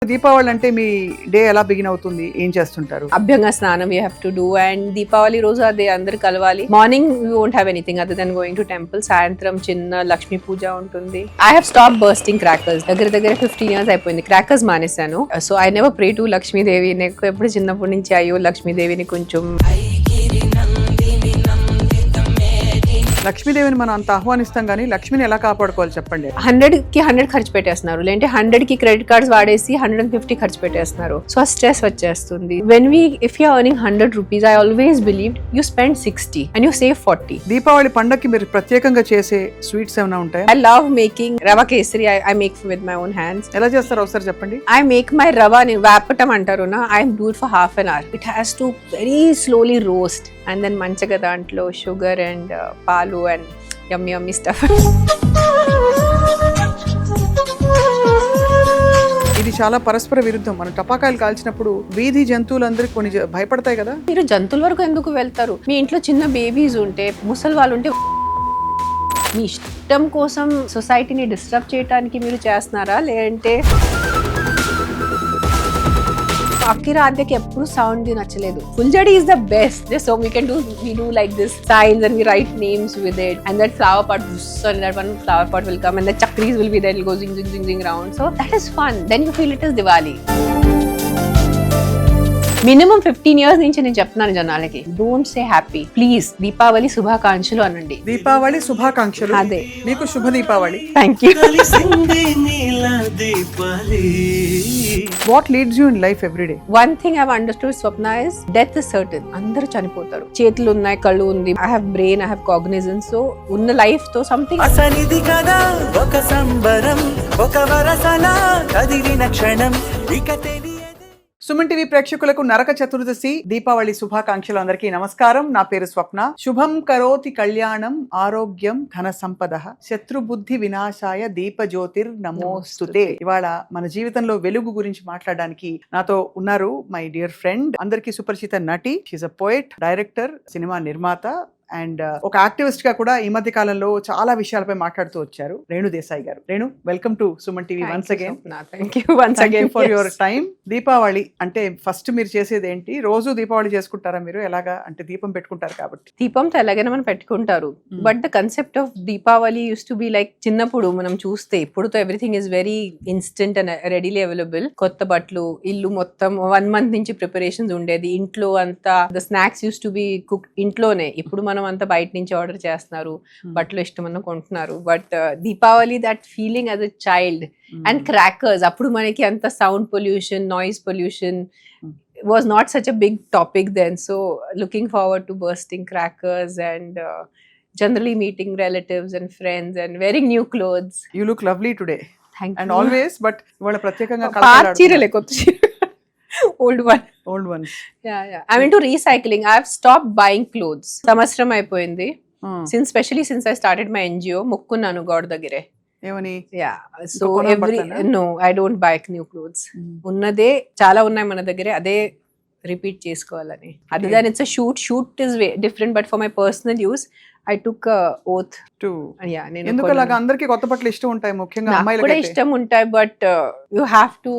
దీపావళి అంటే మీ డే ఎలా బిగిన్ అవుతుంది, ఏం చేస్తుంటారు? అభ్యంగ స్నానం you have to do and Deepavali రోజు అదే అందరు కలవాలి. Morning you won't have anything other than going to temple. సాయంత్రం చిన్న లక్ష్మీ పూజ ఉంటుంది. I have stop bursting crackers. దగ్గర 15 years అయిపోయింది క్రాకర్స్ మానేశాను. So I never pray to Lakshmidevi. నాకు ఎప్పుడు చిన్నప్పటి నుంచి అయ్యో లక్ష్మీదేవిని కొంచెం లక్ష్మీదేవిని మనం అంత ఆహ్వానిస్తాం కానీ లక్ష్మిని ఎలా కాపాడుకోవాలి చెప్పండి. 100కి 100 ఖర్చు పెట్టేస్తున్నారు, లేదంటే 100కి క్రెడిట్ కార్డ్స్ వాడేసి 150 ఖర్చు పెట్టేస్తున్నారు. సో ఆ స్ట్రెస్ వచ్చేస్తుంది. If you earning 100 rupees, I always believed you spend 60 and you save 40. Deepavali పండగకి మీరు ప్రత్యేకంగా చేసే స్వీట్స్ ఏమైనా ఉంటాయా? I love making rava kesari. I make with my own hands. ఎలా చేస్తారో ఒకసారి చెప్పండి. I make my rava ni vapatam antaru na. I do it for half an hour. It has to very slowly roast and then manchaga dantlo sugar and palu and yummy stuff. ఇది చాలా పరస్పర విరుద్ధం. మనం టపాకాయలు కాల్చినప్పుడు వీధి జంతువులందరికీ కొన్ని భయపడతాయి కదా. మీరు జంతువుల వరకు ఎందుకు వెళ్తారు? మీ ఇంట్లో చిన్న బేబీస్ ఉంటే, ముసలి వాళ్ళు ఉంటే, మీ ఇష్టం కోసం సొసైటీని డిస్టర్బ్ చేయడానికి మీరు చేస్తున్నారా? లేదంటే అక్కిరాధ్యకి ఎప్పుడు సౌండ్ నచ్చలేదు. Phuljhadi is the best. So we do like this signs and we write names with it, and that flower pot, so that one flower pot will come and the chakris will be there, it will go zing zing zing zing round. So that is fun. Then you feel it is Diwali. Minimum 15 years నుంచి నేను చెప్తున్నాను జనాలకి, don't say happy, please Deepavali శుభాకాంక్షలు అనండి. దీపావళి శుభాకాంక్షలు. అదే, మీకు శుభ Deepavali. Thank you. What leads you in life every day? One thing I've understood, Swapna, is death is certain. అందరూ చనిపోతారు. చేతులు ఉన్నాయి, కళ్ళు ఉంది, I have brain, I have cognizance. So ఉన్న లైఫ్ తో సంథింగ్ అసనిది కదా ఒక సంబరం, ఒక వరసన కదిలిన క్షణం ఇక తెలియదు. సుమన్ టీవీ ప్రేక్షకులకు నరక చతుర్దశి దీపావళి శుభాకాంక్షలు. అందరికీ నమస్కారం. నా పేరు స్వప్న. శుభం కరోతి కళ్యాణం ఆరోగ్యం ధన సంపద శత్రుబుద్ధి వినాశాయ దీపజ్యోతిర్ నమోస్తుతే. ఇవాళ మన జీవితంలో వెలుగు గురించి మాట్లాడడానికి నాతో ఉన్నారు మై డియర్ ఫ్రెండ్, అందరికీ సుపరిచిత నటి, she's a poet, director, cinema and అండ్ ఒక యాక్టివిస్ట్ గా కూడా ఈ మధ్య కాలంలో చాలా విషయాలపై మాట్లాడుతూ వచ్చారు, రేణు దేశాయ్ గారు. Renu, welcome to Suman TV once again. Once again for your time. Deepavali అంటే ఫస్ట్ మీరు చేసేది ఏంటి? రోజు దీపావళి చేసుకుంటారా మీరు? ఎలాగా అంటే దీపం పెట్టుకుంటారు కాబట్టి. దీపంతో ఎలాగైనా మనం పెట్టుకుంటారు, but the concept of Deepavali use to be like చిన్నప్పుడు మనం చూస్తే, ఇప్పుడుతో everything is very instant and readily available. కొత్త బట్టలు, ఇల్లు మొత్తం 1 month నుంచి ప్రిపరేషన్స్ ఉండేది. ఇంట్లో అంతా the snacks use to B cook ఇంట్లోనే. ఇప్పుడు మనం అంతా బయట నుంచి ఆర్డర్ చేస్తున్నారు, బట్టలు ఇష్టమన్నా కొంటున్నారు. But Deepavali that feeling as a child and crackers, అప్పుడు మనకి అంత sound pollution, noise pollution was not such a big topic then. So looking forward to bursting crackers and generally meeting relatives and friends and wearing new clothes. You look lovely today. Thank and you. always, but ఇవాళ ప్రత్యేకంగా పాత చీరలే, కొత్త చీర, old one. old ones. Yeah. I'm into recycling. I've stopped buying clothes. సంవత్సరం అయిపోయింది. Especially since I started my NGO, ముక్కున్నాను గోడ దగ్గరే. ఏమని? So no, I don't buy new clothes. ఉన్నదే చాలా ఉన్నాయి మన దగ్గరే, అదే రిపీట్ చేసుకోవాలని. అదే దాని it's shoot is different, but for my personal use I took oath to. ఎందుకు అలాగా? అందరికీ కొత్త బట్టలు ఇష్టం ఉంటాయి, ముఖ్యంగా అమ్మాయిలకి కూడా ఇష్టం ఉంటాయి, but you have to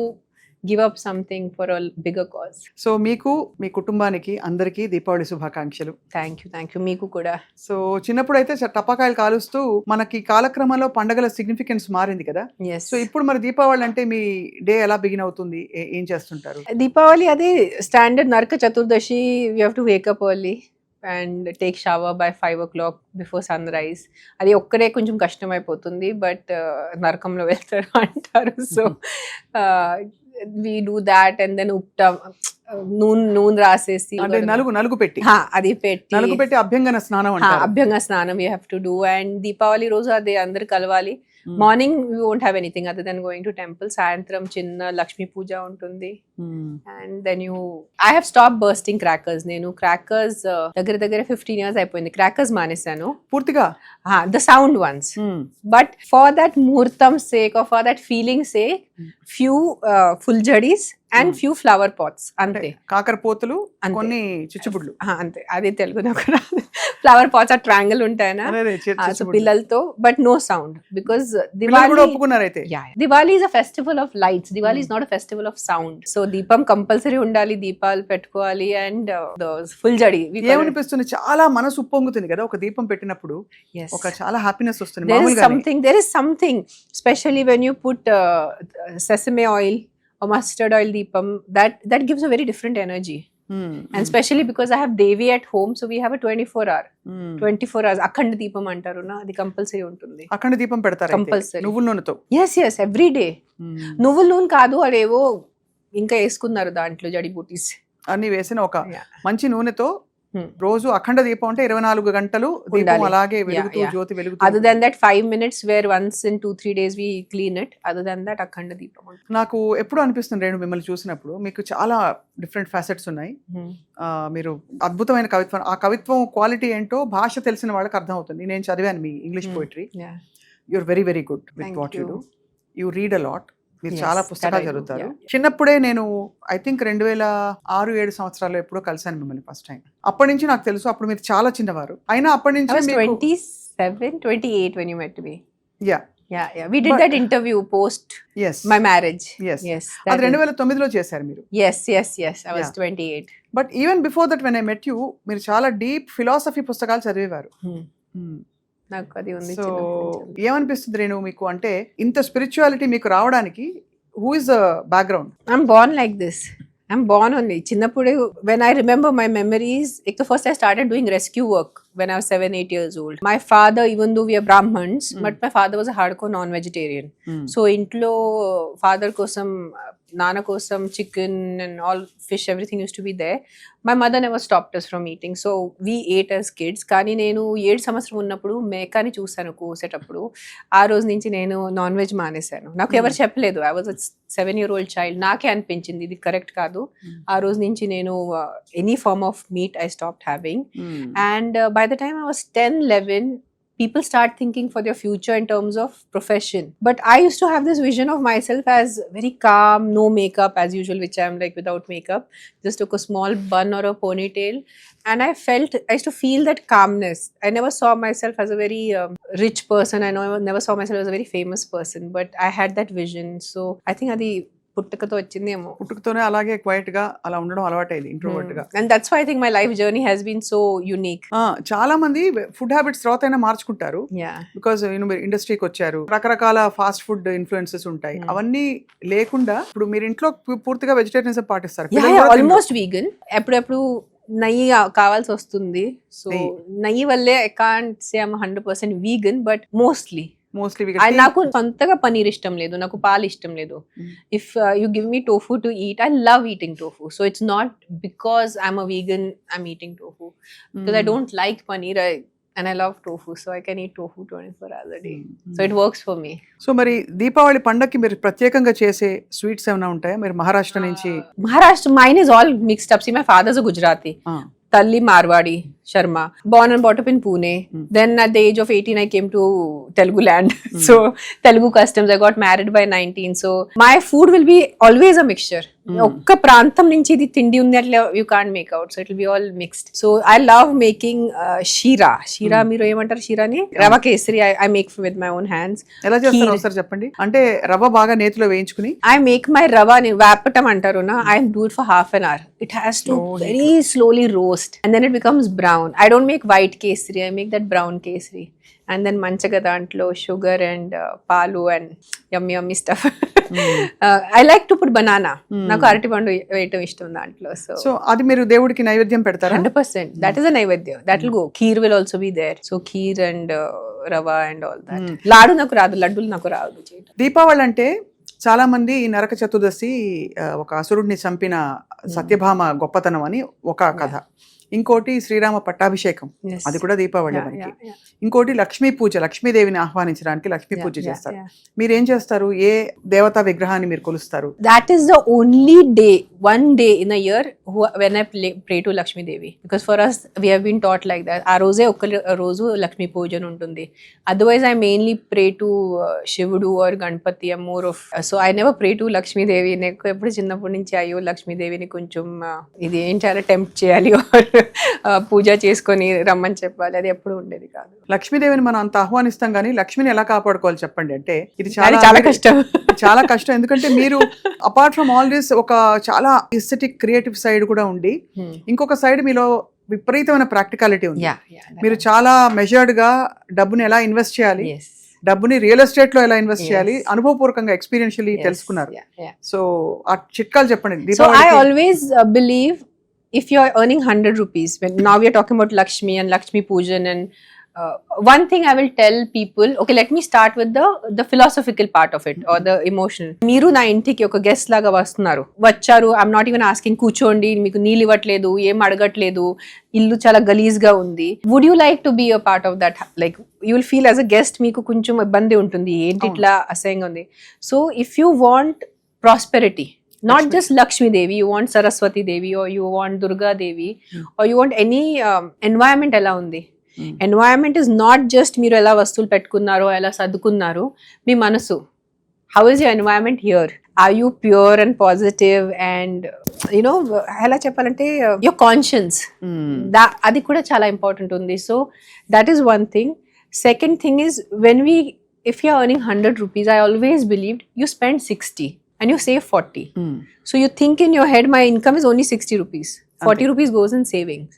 give up something for a bigger cause. So మీకు, మీ కుటుంబానికి అందరికీ దీపావళి శుభాకాంక్షలు. Thank you. మీకు కూడా. సో చిన్నప్పుడు అయితే టపాకాయలు కాలుస్తూ మనకి కాలక్రమంలో పండగల సిగ్నిఫికెన్స్ మారింది కదా. సో ఇప్పుడు మరి దీపావళి అంటే మీ డే ఎలా బిగిన్ అవుతుంది, ఏం చేస్తుంటారు? దీపావళి అదే standard Naraka Chaturdashi. You have to wake up early and take shower by 5 o'clock before sunrise. అది ఒక్కడే కొంచెం కష్టం అయిపోతుంది, బట్ నరకంలో వెళ్తారు అంటారు. So we do that and then నూనె రాసేసి నలుగు పెట్టి నలుగు పెట్టి అభ్యంగన స్నానం అంటారు. అభ్యంగ స్నానం you have to do. And Deepavali రోజు అదే అందరు కలవాలి. Morning you won't have anything other than going to temple. సాయంత్రం చిన్న లక్ష్మీ పూజ ఉంటుంది. And then I have stop bursting crackers. నేను క్రాకర్స్ దగ్గర 15 years అయిపోయింది క్రాకర్స్ మానేశాను పూర్తిగా, the sound ones. But for that muhurtham sake or for that feeling sake few fuljadis and few flower pots అంతే. కాకరపోతులు, అంతే. కొన్ని చిచ్చుబుడ్లు. అంతే, అది తెలుగు నాకు రాదు. ఫ్లవర్ పాట్స్ ఆ ట్రయాంగిల్ ఉంటాయనా, అదే, సో చిచ్చుబుడ్లు. పిల్లలతో, బట్ నో సౌండ్ బికాస్ పిల్లలు కూడా ఒప్పుకున్నారు అయితే. Diwali is a festival of lights. Diwali is not a festival of sound. So దీపం కంపల్సరీ ఉండాలి, దీపాలు పెట్టుకోవాలి, అండ్ ఫుల్ జడి. ఏమనిపిస్తుంది, చాలా మనసు ఉప్పొంగుతుంది కదా ఒక దీపం పెట్టినప్పుడు, ఒక చాలా హ్యాపీనెస్ వస్తుంది. there is something especially when you put sesame oil or mustard oil deepam, that gives a very different energy. And especially because I have Devi at home, so we have a 24 hours అఖండ దీపం అంటారు నా, అది compulsory ఉంటుంది. అఖండ దీపం పెడతారు compulsory నువ్వుల నూనెతో. yes every day. నువ్వుల నూనె కాదు, అదేవో ఇంకా వేసుకున్నారు దాంట్లో జడి బూటీస్ అన్ని వేసిన ఒక మంచి నూనెతో రోజు అఖండ దీపం అంటే 24 గంటలు దీపం అలాగే వెలుగుతూ, జ్యోతి వెలుగుతూ. Other than that 5 minutes where once in 2-3 days we clean it. Other than that అఖండ దీపం. నాకు ఎప్పుడు అనిపిస్తుంది రేణు, మిమ్మల్ని చూసినప్పుడు మీకు చాలా డిఫరెంట్ ఫ్యాసెట్స్ ఉన్నాయి. మీరు అద్భుతమైన కవిత్వం, ఆ కవిత్వం క్వాలిటీ ఏంటో భాష తెలిసిన వాళ్ళకి అర్థం అవుతుంది. నేను చదివాను మీ English poetry. You're very very good with what you do. You read a lot. మీరు చాలా పుస్తకాలు చదువుతారు. చిన్నప్పుడే నేను ఐ థింక్ 2006-7 సంవత్సరాల్లో ఎప్పుడో కలిసాను మిమ్మల్ని ఫస్ట్ టైం. అప్పటి నుంచి నాకు తెలుసు, అప్పుడు మీరు చాలా చిన్నవారు. అయినా అప్పటి నుంచి 27-28 when you met me. Yeah. We did that interview post my marriage. Yes. అది 2009లో చేశారు మీరు. Yes. I was 28. But even before that when I met you, మీరు చాలా డీప్ ఫిలాసఫీ పుస్తకాలు చదివేవారు. నాకు అది ఉంది. సో ఏమనిపిస్తుంది రేణు మీకు, అంటే ఇంత స్పిరిచువాలిటీ మీకు రావడానికి who is the background? I'm born like this. I'm born only. చిన్నప్పుడే when I remember my memories, the first I started doing rescue work when I was 7-8 years old. My father, even though we are Brahmins, but my father was a hardcore non-vegetarian. So ఇంట్లో father కోసం, నాన్న కోసం chicken and all fish, everything used to be there. My mother never stopped us from eating. So we ate as kids. కానీ నేను 7 సంవత్సరం ఉన్నప్పుడు మేకాని చూసాను కోసేటప్పుడు. ఆ రోజు నుంచి నేను నాన్ వెజ్ మానేశాను. నాకు ఎవరు చెప్పలేదు. I was a 7-year-old child. నాకే అనిపించింది ఇది కరెక్ట్ కాదు. ఆ రోజు నుంచి నేను any form of meat I stopped having. And by the time I was 10-11, people start thinking for their future in terms of profession. But I used to have this vision of myself as very calm, no makeup as usual, which I am like without makeup. Just took a small bun or a ponytail. And I used to feel that calmness. I never saw myself as a very rich person. I never saw myself as a very famous person. But I had that vision. So I think adi పుట్టుకతో వచ్చిందేమో. పుట్టుకతోనే అలాగే quiet గా అలా ఉండడం అలవాటైంది, introvert గా. And that's why I think my life journey has been so unique. చాలా మంది ఫుడ్ హ్యాబిట్స్ తర్వాత అయినా మార్చుకుంటారు. బికాజ్ మీరు ఇండస్ట్రీకి వచ్చారు, రకరకాల ఫాస్ట్ ఫుడ్ ఇన్ఫ్లుయెన్సెస్ ఉంటాయి. అవన్నీ లేకుండా ఇప్పుడు మీరు ఇంట్లో పూర్తిగా వెజిటేరియనిజం పాటిస్తారు. Almost vegan. ఎప్పుడెప్పుడు నెయ్యి కావాల్సి వస్తుంది. సో నెయ్యి వల్లే I can't say I'm 100% vegan, but mostly నాకు సొంతగా పనీర్ ఇష్టం లేదు, నాకు పాలు ఇష్టం లేదు. If you give me tofu to eat, I love eating tofu. So it's not because I'm a vegan I'm eating tofu, because I don't like paneer and I love tofu, so I can eat tofu 24 hours a day. So it works for me. So మరి దీపావళి పండగకి మీరు ప్రత్యేకంగా చేసే sweets ఏమైనా ఉంటాయా? మీరు మహారాష్ట్ర నుంచి. Mine is all mixed up. See, my father's a Gujarati. Talli Marwadi Sharma, born and brought up in Pune. Then at the age of 18 I came to Telugu land. So Telugu customs, I got married by 19. So my food will be always a mixture. ఒక్క ప్రాంతం నుంచి ఇది తిండి ఉంది అట్లా you can't make out. So it will be all mixed. So I love making sheera. మీరు ఏమంటారు షీరాని? Rava kesari I make with my own hands. ఎలా చేస్తారు ఒకసారి చెప్పండి. అంటే రవ్వ బాగా నేతిలో వేయించుకుని ఐ మేక్ మై రవ వేపటం అంటారు నా. I do it for half an hour. It has to very slowly roast and then it becomes brown. I don't make white kesari, I make that brown kesari. And then manchaga dantlo sugar and palu and yummy stuff. I like to put banana. Naku arati pandu veyam ishtam dantlo. So adi meeru devudiki naivedyam pedtara? 100%. That is a naivedya. That will go. Kheer will also be there. So kheer and rava and all that. Ladu naku raadu, laddulu naku raadu cheyadam. Deepavali అంటే చాలా మంది ఈ నరక చతుర్దశి ఒక అసురుడిని చంపిన సత్యభామ గొప్పతనం అని ఒక కథ. ఇంకోటి శ్రీరామ పట్టాభిషేకం, Yes. అది కూడా దీపావళి Yeah, మనకి. yeah, yeah. ఇంకోటి లక్ష్మీ పూజ, లక్ష్మీదేవిని ఆహ్వానించడానికి లక్ష్మీ Yeah, పూజ yeah, చేస్తారు. yeah. మీరేం చేస్తారు? ఏ దేవతా విగ్రహాన్ని మీరు కొలుస్తారు? That is the only day, one day in a year when I pray to Lakshmi Devi. Because for us, we have been taught like that. ఆ రోజే ఒక రోజు లక్ష్మీ పూజన ఉంటుంది. Otherwise, I mainly pray to Shivudu or Ganpati. I'm more of... So, I never pray to Lakshmi Devi. నాకు ఎప్పుడు చిన్నప్పటి నుంచి అయ్యో లక్ష్మీదేవిని కొంచెం ఇది ఏం చేయాలి, టెంప్ట్ చేయాలి or పూజ చేసుకొని రమ్మని చెప్పాలి, అది ఎప్పుడు ఉండేది కాదు. లక్ష్మీదేవిని మనం అంత ఆహ్వానిస్తాం కానీ లక్ష్మిని ఎలా కాపాడుకోవాలి చెప్పండి అంటే ఇది అది చాలా కష్టం. చాలా కష్టం. ఎందుకంటే మీరు అపార్ట్ ఫ్రమ్ ఆల్ దిస్ ఒక చాలా ఎస్థెటిక్ క్రియేటివ్ సైడ్ కూడా ఉండి ఇంకొక సైడ్ మీలో విపరీతమైన ప్రాక్టికాలిటీ ఉంది. మీరు చాలా మెజర్డ్ గా డబ్బుని ఎలా ఇన్వెస్ట్ చేయాలి, డబ్బుని రియల్ ఎస్టేట్ లో ఎలా ఇన్వెస్ట్ చేయాలి అనుభవపూర్వకంగా ఎక్స్పీరియన్షియల్లీ తెలుసుకున్నారు. సో ఆ చిట్కాలు చెప్పండి. So I always believe if you are earning 100 rupees, when now we are talking about Lakshmi and Lakshmi Pujan, and one thing I will tell people, okay, let me start with the philosophical part of it or the emotional. మీరు నా ఇంటికి ఒక guest లాగా వచ్చారు, I'm not even asking, కూర్చోండి, మీకు నీళ్ళు ఇవ్వట్లేదు, ఏం అడగట్లేదు, ఇల్లు చాలా గలీజ్ గా ఉంది. Would you like to be a part of that? Like you will feel as a guest, మీకు కొంచెం ఇబ్బంది ఉంటుంది, ఏంటి ఇట్లా అసహ్యంగా ఉంది. So if you want prosperity, not just Lakshmi Devi, you want Saraswati Devi or you want Durga Devi or you want any environment ఎలా ఉంది. Environment is not just మీరు ఎలా వస్తువులు పెట్టుకున్నారో ఎలా సర్దుకున్నారో, మీ మనసు. How is your environment here? Are you pure and positive and you know ఎలా చెప్పాలంటే your conscience, అది కూడా చాలా ఇంపార్టెంట్ ఉంది. So that is one thing. Second thing is if you are earning 100 rupees, I always believed you spend 60 and you save 40. So you think in your head, my income is only 60 rupees. 40 rupees goes in savings.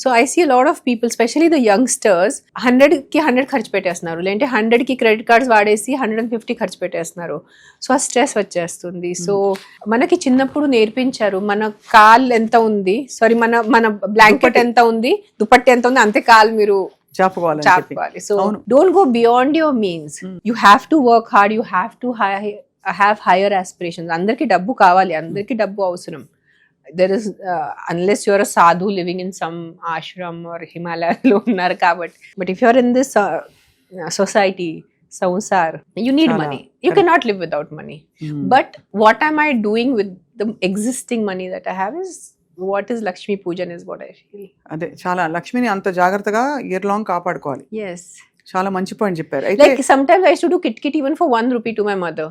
So I see a lot of people, especially the youngsters, 100 ki 100 ఖర్చు పెట్టేస్తున్నారు, లేదంటే 100 కి credit cards వాడేసి 150 ఖర్చు పెట్టేస్తున్నారు. So ఆ stress వచ్చేస్తుంది. So మనకి చిన్నప్పుడు నేర్పించారు, మన కాల్ ఎంత ఉంది, సారీ మన బ్లాంకెట్ ఎంత ఉంది, దుపట్టి ఎంత ఉంది, అంతే కాల్ మీరు చాపుకోవాలి. So don't go beyond your means. You have to work hard, you have to have higher aspirations. అందరికి డబ్బు కావాలి, అందరికి డబ్బు అవసరం. There is unless you are a sadhu living in some ashram or Himalaya lo unnaru kabatti, but if you are in this society samsar, you need money. You cannot live without money. But what am I doing with the existing money that I have is what is Lakshmi Pujan is what I feel. అదే చాలా లక్ష్మిని అంత జాగ్రత్తగా year long కాపాడుకోవాలి. Yes. చాలా మంచి point చెప్పారు. Like sometimes I used to do kit even for 1 rupee to my mother.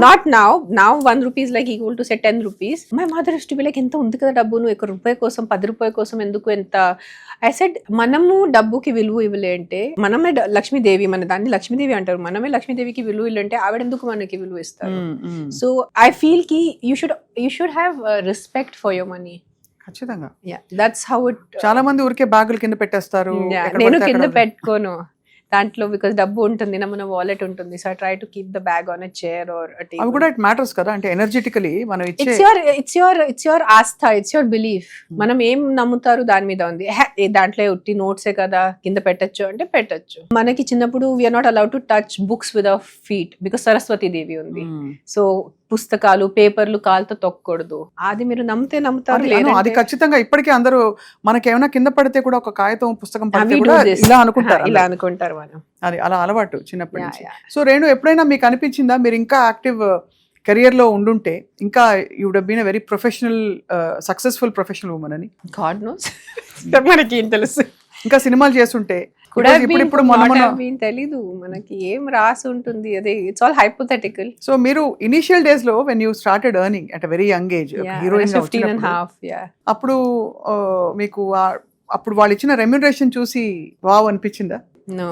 Not now 1 rupee is like equal to say 10 rupees. My mother used to be like, ఎంత ఉంది కదా డబ్బు, నువ్వు 1 రూపాయి కోసం 10 రూపాయల కోసం ఎందుకు ఎంత. I said, మనము డబ్బుకి విలువ ఇవ్వలే అంటే, మనమే లక్ష్మీదేవి, మన దాన్ని లక్ష్మీదేవి అంటారు, మనమే లక్ష్మీదేవికి విలువ ఇల్లంటే ఆవిడ ఎందుకు మనకి విలువ ఇస్తారు. So I feel ki you should have respect for your money. ఖచ్చితంగా. Yeah, that's how it. చాలా మంది ఊరికే బ్యాగులు కింద పెట్టేస్తారు. నేను కింద పెట్టుకోను దాంట్లో, బికాస్ డబ్బు ఉంటుంది నా, మన వాలెట్ ఉంటుంది. So I try to keep the bag on a chair or a table. అవి కూడా ఇట్ మ్యాటర్స్ కదా, అంటే ఎనర్జెటికలీ మనం ఇచ్చే it's your aastha, it's your belief. మనం ఏం నమ్ముతారు దాని మీద ఉంది. దాంట్లో ఉట్టి నోట్సే కదా, కింద పెట్టచ్చు అంటే పెట్టచ్చు. మనకి చిన్నప్పుడు we're not allowed to touch books with our feet because Saraswati Devi ఉంది. సో పుస్తకాలు పేపర్లు కాలుతో తొక్కకూడదు. అది మీరు నమ్ముతారు. అది ఖచ్చితంగా ఇప్పటికీ అందరూ మనకేమైనా కింద పడితే కూడా ఒక కాగితం పుస్తకం పడితే కూడా ఇలా అనుకుంటారు మనం. అది అలా అలవాటు చిన్నప్పటి నుంచి. సో రేణు, ఎప్పుడైనా మీకు అనిపించిందా మీరు ఇంకా యాక్టివ్ కెరియర్ లో ఉండుంటే ఇంకా you would have been a very professional successful professional women అని? గాడ్ నోస్, మనకి ఏం తెలుసు. ఇంకా సినిమాలు చేస్తుంటే ఇప్పుడు తెలీదు, మనకి ఏం రాసి ఉంటుంది, అదే ఇట్స్ ఆల్ హైపోథెటికల్. సో మీరు ఇనిషియల్ డేస్ లో when you started earning at a very young age, heroine 15.5, అప్పుడు మీకు అప్పుడు వాళ్ళు ఇచ్చిన రెమ్యునరేషన్ చూసి వావ్ అనిపించిందా? No,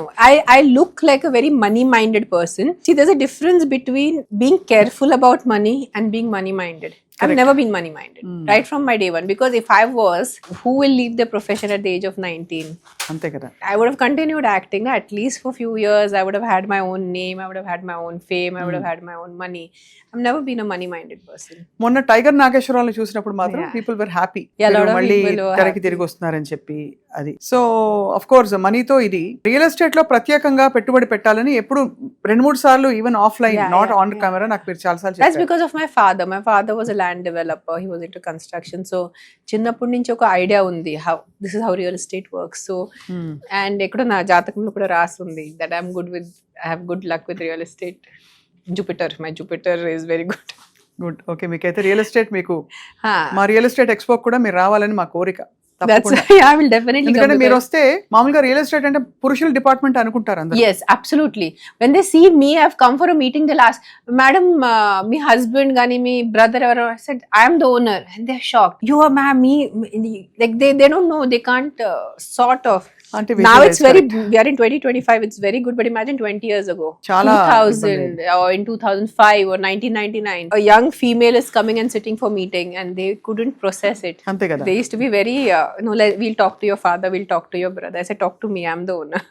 I look like a very money-minded person. See, there's a difference between being careful about money and being money-minded. I've never been money-minded, right from my day one. Because if I was, who will leave the profession at the age of 19? అంతే కదా. I would have continued acting at least for a few years. I would have had my own name. I would have had my own fame. I would have had my own money. I've never been a money-minded person. మొన్న tiger నాగేశ్వరరావుని చూసినప్పుడు మాత్రం Yeah. People were happy Yeah, a lot of మళ్ళీ people were తెరకి happy. తిరిగి వస్తున్నారని చెప్పి. అది so of course మనీతో ఇది రియల్ ఎస్టేట్ లో ప్రత్యేకంగా పెట్టుబడి పెట్టాలని ఎప్పుడు 2-3 సార్లు even offline Yeah, not yeah, on camera నాకు మీరు చాలా సార్లు That's చెప్పారు. because of my father. My father was a land developer. He was into construction. So చిన్నప్పటి నుంచి ఒక ఐడియా ఉంది how this is how real estate works. So Hmm. and ఎక్కడో నా జాతకంలో కూడా రాస్తుంది that I have good luck with real estate. My Jupiter is very good. Good. Okay, మీకైతే రియల్ ఎస్టేట్ మీకు Huh. మా రియల్ ఎస్టేట్ ఎక్స్పో కూడా మీరు రావాలని మా కోరిక. That's తప్పకుండా. why I will definitely come ఎందుకంటే to మీరు that. వస్తే మామూలుగా రియల్ ఎస్టేట్ అంటే పురుషుల డిపార్ట్మెంట్ అనుకుంటారు అందరూ. Yes, absolutely. When they see me, I've come for a meeting. They'll ask, "Madam, me husband, gani me brother." I said, "I am the owner," and they're shocked. You are me. Like they don't know. They can't sort of. అంటే Now it's very. visualize We are in 2025. It's very good. But imagine 20 years ago, చాలా 2000 or in 2005 or 1999, a young female is coming and sitting for meeting, and they couldn't process it. అంతే కదా. They used to be very, we'll talk to your father, we'll talk to your brother. I said, talk to me, I'm the owner.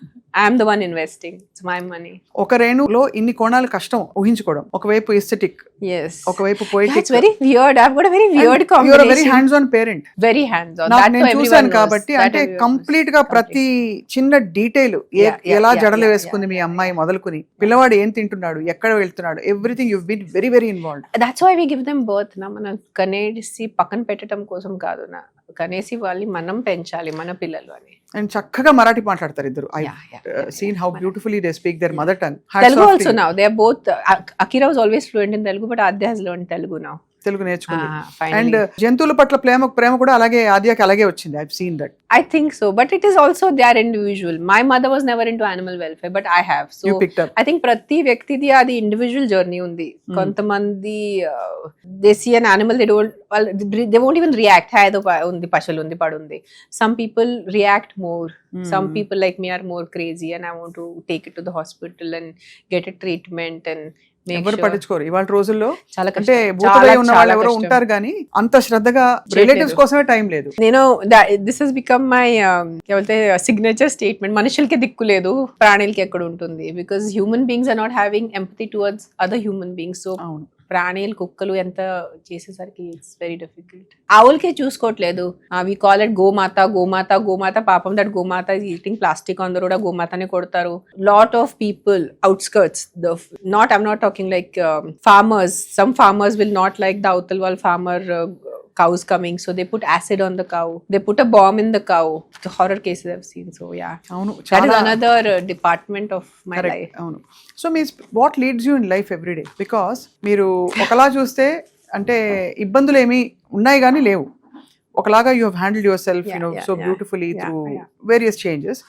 I'm the one investing. It's my money. ఒక రేణులో ఇన్ని కోణాలు కష్టం ఊహించుకోవడం. ఒకవైపు aesthetic, Yes. ఒకవైపు Yeah, poetic. it's very weird. I've got a very weird your combination. Very hands on parent. Very hands-on. నాకు That నేను everyone చూసాను knows. కాబట్టి That అంటే everyone కంప్లీట్ గా knows. ప్రతి చిన్న డీటెయిల్ Yeah, yeah, ఎలా yeah, జడలు yeah, వేసుకుంది yeah, మీ yeah, అమ్మాయి yeah. మొదలుకుని పిల్లవాడు ఏం తింటున్నాడు, ఎక్కడ వెళ్తున్నాడు, everything you been very very involved. That's why we give them birth. మనం కనేసి పక్కన పెట్టడం కోసం కాదు నా కనేసి వాళ్ళని మనం పెంచాలి మన పిల్లలు అని. అండ్ చక్కగా మరాఠీ మాట్లాడతారు ఇద్దరు. I Yeah, yeah, scene how beautifully they speak there mother tongue. Telugu also now. They are both. Akira was always fluent in Telugu, but Adya has learned Telugu now. Telugu నేర్చుకుంది. Finally. అండ్ జంతువుల పట్ల ప్రేమ కూడా అలాగే ఆద్యాకి అలాగే వచ్చింది. I seen that. I think so, but it is also they are individual. My mother was never into animal welfare, but I have. So You picked up. I think ప్రతి వ్యక్తిది అది individual journey ఉంది. కొంతమంది they see an animal, they won't even react. ఏదో ఉంది, పశువులు ఉంది, పడుంది. Some people react more. Some people like me are more crazy and I want to take it to the hospital and get a treatment and make ఎవరు sure. పట్టించుకోరు ఇవాళ రోజుల్లో. చాలా అంటే కష్టం. భూతదయ ఉన్న చాలా వాళ్ళు ఎవరో కష్టం. ఉంటారు కానీ అంత శ్రద్ధగా రిలేటివ్స్ కోసమే టైం లేదు. నేను this has become my signature statement. మనుషులకి దిక్కు లేదు, ప్రాణులకి ఎక్కడ ఉంటుంది. Because human beings are not having empathy towards other human beings. So అవును. ప్రాణీలు, కుక్కలు ఎంత చేసేసరికి ఇట్స్ వెరీ డిఫికల్ట్. ఆవులకే చూసుకోవట్లేదు. We call it gomata, gomata, గోమాత. పాపం దట్ గోమాత ఇస్ ఈటింగ్ ప్లాస్టిక్. అందరూ కూడా గోమాతనే కొడతారు. Lot of people outskirts, I'm not talking like farmers. Some farmers will not like the Autalwal farmer cows coming, so they put acid on the cow. They put a bomb in the cow. The horror cases I've seen. So yeah, అవును. that is another department of my life. అవును. So me what leads you in life every day? Because మీరు ఒకలా చూస్తే అంటే ఇబ్బందులు ఏమి ఉన్నాయి కానీ లేవు. ఒకలాగా you have handled your self Yeah, yeah, so yeah. Beautifully Yeah, through yeah. Various changes.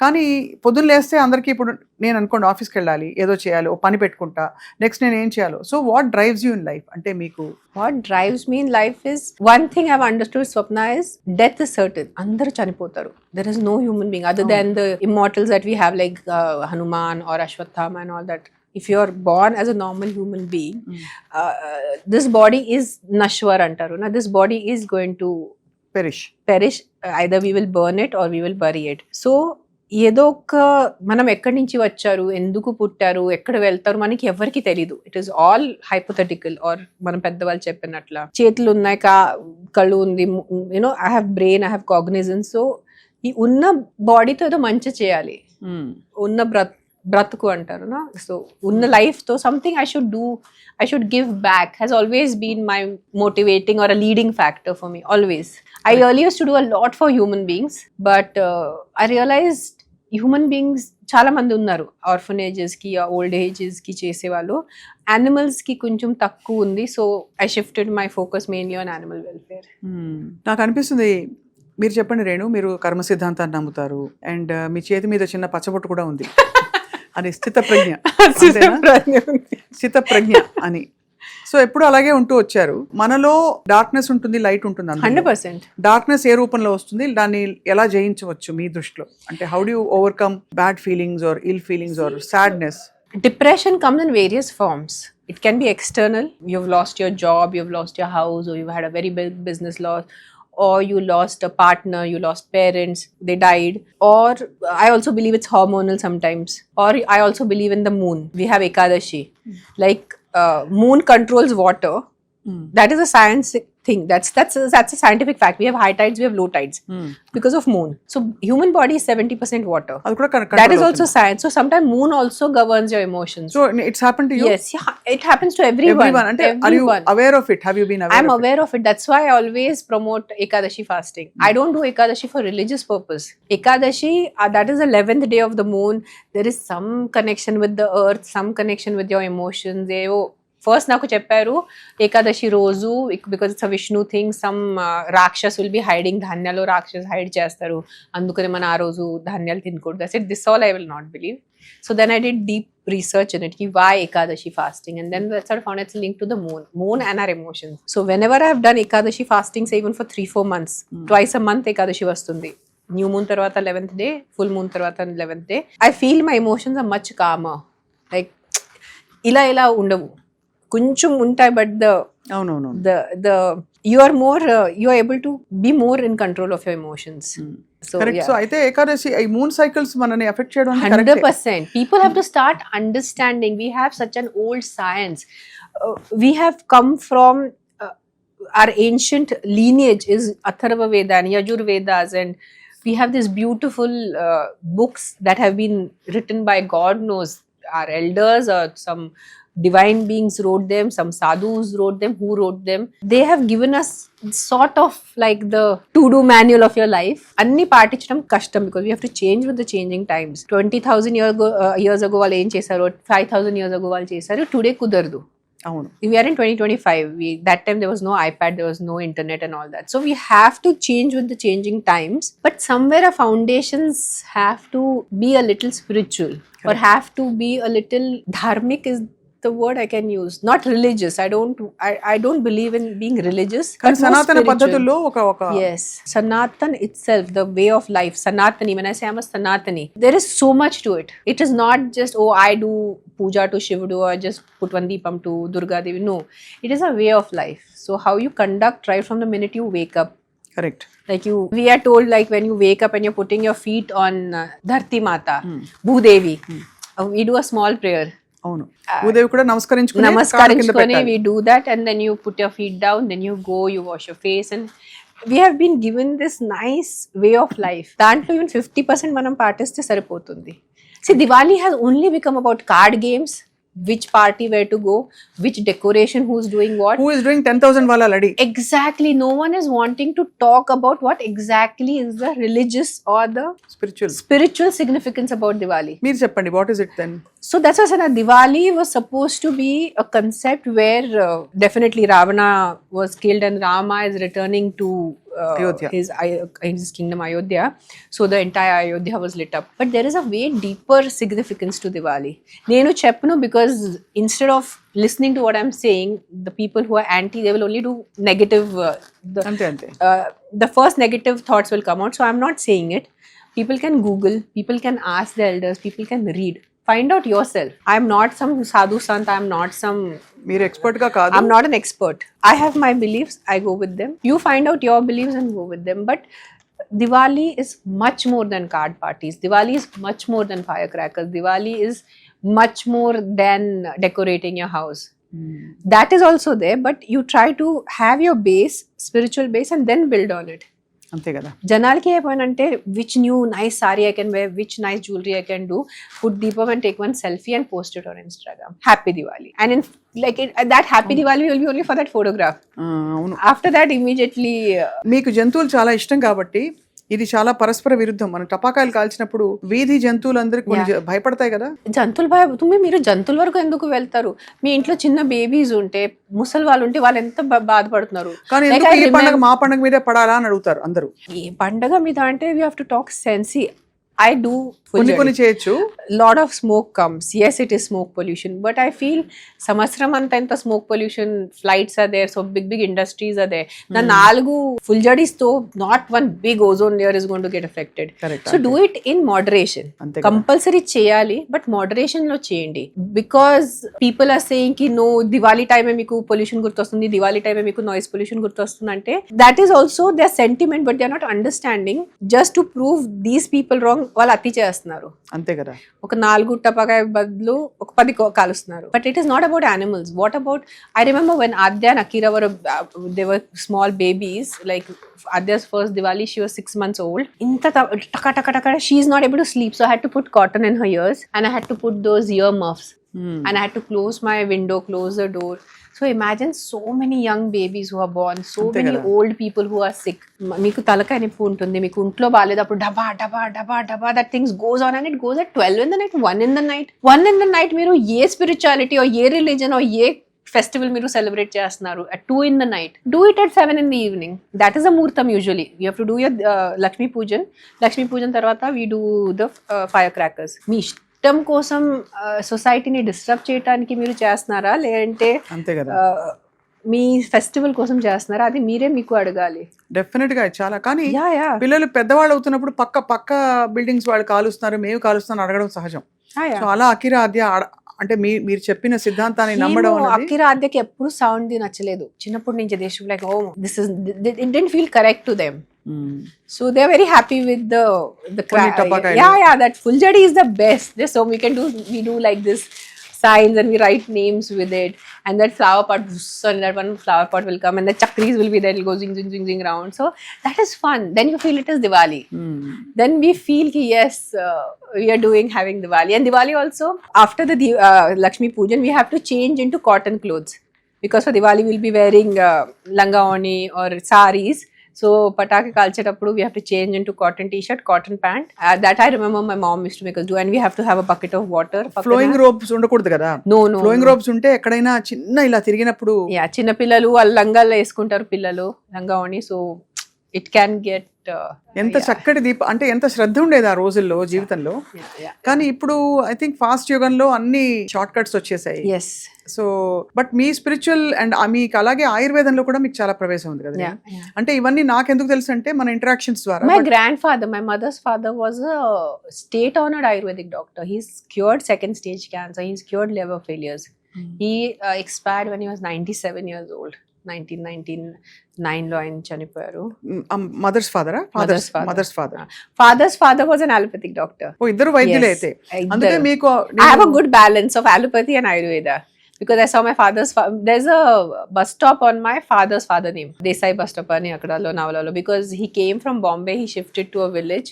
కానీ పొద్దున్న లేస్తే అందరికీ ఇప్పుడు నేను అనుకోండి ఆఫీస్కి వెళ్ళాలి, ఏదో చేయాలి, ఓ పని పెట్టుకుంటా, నెక్స్ట్ నేను ఏం చేయాలో. So what drives you in life? అంటే మీకు What drives me in life is, one thing I've understood, Swapna, is death is certain. Andaru chanipotaru. There is no human being other than the immortals that we have, like Hanuman or Ashwatthama and all that. If you are born as a normal human being, this body is nashwar antaru. Now this body is going to perish. Either we will burn it or we will bury it. So ఏదో ఒక మనం ఎక్కడి నుంచి వచ్చారు, ఎందుకు పుట్టారు, ఎక్కడ వెళ్తారు, మనకి ఎవరికి తెలీదు. It is all hypothetical. Or మనం పెద్దవాళ్ళు చెప్పినట్ల చేతులు ఉన్నాయి, కళ్ళు ఉంది, you know I have brain, I have cognizance. So ఈ ఉన్న బాడీతో ఏదో మంచి చేయాలి, ఉన్న బ్రతుకు అంటారు నా. సో ఉన్న లైఫ్ తో something I should do, I should give back has always been my motivating or a leading factor for me, always. I earlier used to do a lot for human beings, but I realized human beings చాలా మంది ఉన్నారు orphanages కి, old ages కి చేసేవాళ్ళు. Animals కి కొంచెం తక్కువ ఉంది. So I shifted my focus mainly on animal welfare. నాకు అనిపిస్తుంది, మీరు చెప్పండి రేణు, మీరు కర్మ సిద్ధాంతాన్ని నమ్ముతారు అండ్ మీ చేతి మీద చిన్న పచ్చబొట్టు కూడా ఉంది అని స్థిత ప్రజ్ఞ అని. సో ఎప్పుడు అలాగే ఉంటూ వచ్చారు. మనలో డార్క్నెస్ ఉంటుంది, లైట్ ఉంటుంది. 100%. డార్క్నెస్ ఏ రూపంలో వస్తుంది, దాన్ని ఎలా జయించవచ్చు మీ దృష్టిలో? అంటే how do you overcome bad feelings or ill feelings or sadness? Depression comes in various forms. It can be external. You've lost your job, you've lost your house, or you've had a very big business loss. or you lost a partner, you lost parents, they died. Or I also believe it's hormonal sometimes. Or I also believe in the moon. We have Ekadashi. Like moon controls water. That is a scientific thing. That's a scientific fact. We have high tides, we have low tides because of moon. So human body is 70% water. అది కూడా That is also science. So sometimes moon also governs your emotions. So it's happen to you Yes, yeah, it happens to everyone. అంటే are you Everyone. Aware of it, have you been I'm aware aware of it. That's why I always promote Ekadashi fasting. I don't do Ekadashi for religious purpose. Ekadashi, that is the 11th day of the moon. There is some connection with the earth, some connection with your emotions. First నాకు చెప్పారు ఏకాదశి రోజు because it's a Vishnu thing, some rakshas will be hiding, ధాన్యాలు rakshas hide చేస్తారు, అందుకని మనం ఆ రోజు ధాన్యాలు తినకూడదు. I said this all I will not believe. So then I did deep research in it. Why Ekadashi fasting? And then that's how I found it's linked to the moon and our emotions. So whenever I have done Ekadashi fasting, say even for 3-4 months, twice a month Ekadashi vastundi. New moon tarvata 11th day, full moon tarvata 11th day. I feel my emotions are much calmer. Like ఇలా ఉండవు, కొంచెం ఉంటాయి, but అవునవును the you are more you are able to be more in control of your emotions. So correct. yeah. So అయితే ఏకాదశి ఈ moon cycles మనని effect చేయడం 100%. People have to start understanding. We have such an old science. We have come from our ancient lineage is Atharva Veda and Yajur Vedas, and we have these beautiful books that have been written by God knows our elders or some divine beings wrote them, some sadhus wrote them. Who wrote them? They have given us sort of like the to-do manual of your life. Anni పాటించడం కష్టం because we have to change with the changing times. 20,000 years ago వాళ్ళు ఏం చేశారు, 5,000 years ago వాళ్ళు చేశారు, today కుదరదు. అవును. We are in 2025. That time there was no iPad, there was no internet and all that. So we have to change with the changing times. But somewhere our foundations have to be a little spiritual. Correct. Or have to be a little dharmic is the word I can use. Not religious. I don't believe in being religious. కానీ but more సనాతన spiritual. పద్ధతుల్లో ఒక Yes, Sanatan itself, the way of life, Sanatani. When I say I'm a Sanatani, there is so much to it. It is not just, oh, I do puja to Shivudu or just put one deepam to Durga Devi. No, it is a way of life. So how you conduct right from the minute you wake up. Correct. Like we are told, like when you wake up and you're putting your feet on Dharti Mata, Bhudevi, we do a small prayer. అవును. భూదేవి కూడా నమస్కరించుకొని Namaskarinchukoni, we do that, and then you put your feet down, then you go, you wash your face, and we have been given this nice way of life. దాంట్లో even 50% మనం పాటిస్తే సరిపోతుంది. See, Diwali has only become about card games, which party where to go, which decoration, who's doing what. Who is doing 10,000 wala ladi? Exactly. No one is wanting to talk about what exactly is the religious or the spiritual significance about Diwali. మీరు చెప్పండి, what is it then? So that's why I said that Diwali was supposed to be a concept where definitely Ravana was killed and Rama is returning to Ayodhya. his kingdom Ayodhya. So the entire Ayodhya was lit up. But there is a way deeper significance to Diwali. Nenu cheppanu because instead of listening to what I'm saying, the people who are anti, they will only do negative. Ante. The first negative thoughts will come out. So I'm not saying it. People can Google, people can ask the elders, people can read. Find out yourself. I'm not some sadhu sant, I'm not some... మీరు expert గా కాదు. I'm not an expert. I have my beliefs, I go with them. You find out your beliefs and go with them. But Diwali is much more than card parties. Diwali is much more than firecrackers. Diwali is much more than decorating your house. That is also there, but you try to have your base, spiritual base, and then build on it. అంతే కదా. జనాలకి ఏమైనా which new nice saree I can wear, which nice jewelry I can do, put deepam and take one selfie and post it on Instagram. Happy Diwali. And in that happy Diwali will be only for that photograph. అవును. After that immediately మీకు జంతువులు చాలా ఇష్టం కాబట్టి ఇది చాలా పరస్పర విరుద్ధం. మనం టపాకాయలు కాల్చినప్పుడు వీధి జంతువులందరికీ కొన్ని భయపడతాయి కదా. జంతువులు మీరు జంతువుల వరకు ఎందుకు వెళ్తారు? మీ ఇంట్లో చిన్న బేబీస్ ఉంటే, ముసలి వాళ్ళు ఉంటే వాళ్ళు ఎంత బాధపడుతున్నారు. కానీ ఎందుకు ఈ పండుగ మా పండుగ మీదే పడాలా అని అడుగుతారు అందరూ. ఏ పండుగ మీద అంటే we have to talk sense. I do full కొన్ని jari. కొన్ని చేయొచ్చు. Lot of smoke comes. Yes, it is smoke pollution, but I feel సంవత్సరం అంతా ఎంత smoke pollution, flights are there, so big industries are there. నా 4 full jadis తో not one big ozone layer is going to get affected. Correct. So do it in moderation. అంతే కదా. Compulsory చేయాలి, but moderation లో చేయండి. Because people are saying ki no, Diwali time మీకు pollution గుర్తొస్తుంది, Diwali time మీకు నాయిస్ పొల్యూషన్ గుర్తొస్తుంది అంటే that is also their sentiment, but they are not understanding. Just to prove these people wrong, వాళ్ళు అతి చేస్తున్నారు. అంతే కదా. ఒక 4 టపాకాయ బదులు ఒక 10 కాలుస్తున్నారు. But it is not about animals. What about, I remember when Adya and Akira were they were small babies, like Adya's first Diwali, she was 6 months old. Inta taka taka taka, she is not able to sleep, so I had to put cotton in her ears and I had to put those ear muffs and I had to close my window, close the door. So imagine so many young babies who are born, so many old people who are sick. మీకు తలకాయ నొప్పి ఉంటుంది, మీకు ఒంట్లో బాగాలేదప్పుడు డబా డబా డబా డబా that things goes on and it goes at 12 in the night, 1 in the night. 1 in the night మీరు ఏ స్పిరిచువాలిటీ or ఏ రిలీజన్ or ఏ ఫెస్టివల్ మీరు సెలబ్రేట్ చేస్తున్నారు at 2 in the night, do it at 7 in the evening. That is a muhurtam usually. You have to do your Lakshmi Pujan తర్వాత we do the firecrackers. మీ ఇష్టం కోసం సొసైటీని disturb చేయడానికి మీరు చేస్తున్నారా, లేదంటే అంతే కదా, మీ ఫెస్టివల్ కోసం చేస్తున్నారా, అది మీరే మీకు అడగాలి. డెఫినెట్ గా చాలా. కానీ పిల్లలు పెద్దవాళ్ళు అవుతున్నప్పుడు పక్క బిల్డింగ్స్ వాళ్ళు కాలుస్తున్నారు, మేము కాలుస్తున్నాను అడగడం సహజం. సో అలా అకిరా ఆద్య అంటే మీరు చెప్పిన సిద్ధాంతాన్ని నమ్మడం అనేది. అకిరా ఆద్యకి ఎప్పుడు సౌండ్ నచ్చలేదు చిన్నప్పటి నుంచి. They should like, oh this is, it didn't feel correct to them. So they are very happy with the crack. Yeah, that full jadi is the best. So we do like this signs and we write names with it, and that flower pot, and that one flower pot will come and the chakris will be there, it'll go zing zing zing zing around. So that is fun. Then you feel it is Diwali. Then we feel ki yes, we are having Diwali. And Diwali also, after the Lakshmi Pujan, we have to change into cotton clothes, because for Diwali we'll be wearing langaoni or saris. So patake kalcheటప్పుడు we have to change into cotton t-shirt, cotton pant. That I remember my mom used to make us do, and we have to have a bucket of water. Flowing robes ఉండకూడదు కదా. No. Flowing robes ఉంటే ఎక్కడైనా చిన్న ఇలా తిరిగినప్పుడు చిన్న పిల్లలు వాళ్ళు లంగాలు వేసుకుంటారు, పిల్లలు లంగావని. సో ఇట్ క్యాన్ గెట్ ఎంత చక్కటి అంటే ఎంత శ్రద్ధ ఉండేది ఆ రోజుల్లో జీవితంలో. కానీ ఇప్పుడు ఐ థింక్ ఫాస్ట్ యుగంలో అన్ని షార్ట్ కట్స్ వచ్చేసాయి. So but me spiritual and మీకు అలాగే ఆయుర్వేదంలో కూడా మీకు చాలా ప్రవేశం ఉంది కదా. అంటే ఇవన్నీ నాకెందుకు తెలుసు అంటే మన ఇంటరాక్షన్స్ ద్వారా. My grand father, my mother's father was state honoured ayurvedic doctor. He's cured 2nd stage cancer, he's cured liver failures. He expired when he was 97 years old. 1999 లో ఆయన చనిపోయారు. Mother's father was an allopathic doctor. ఓ, ఇద్దరు వైద్యులే అయితే. అందుకే మీకు I have a good balance of allopathy and Ayurveda, because I saw my there's a bus stop on my father's father name, Desai bus stop ani akadalo Navalalo, because he came from Bombay, he shifted to a village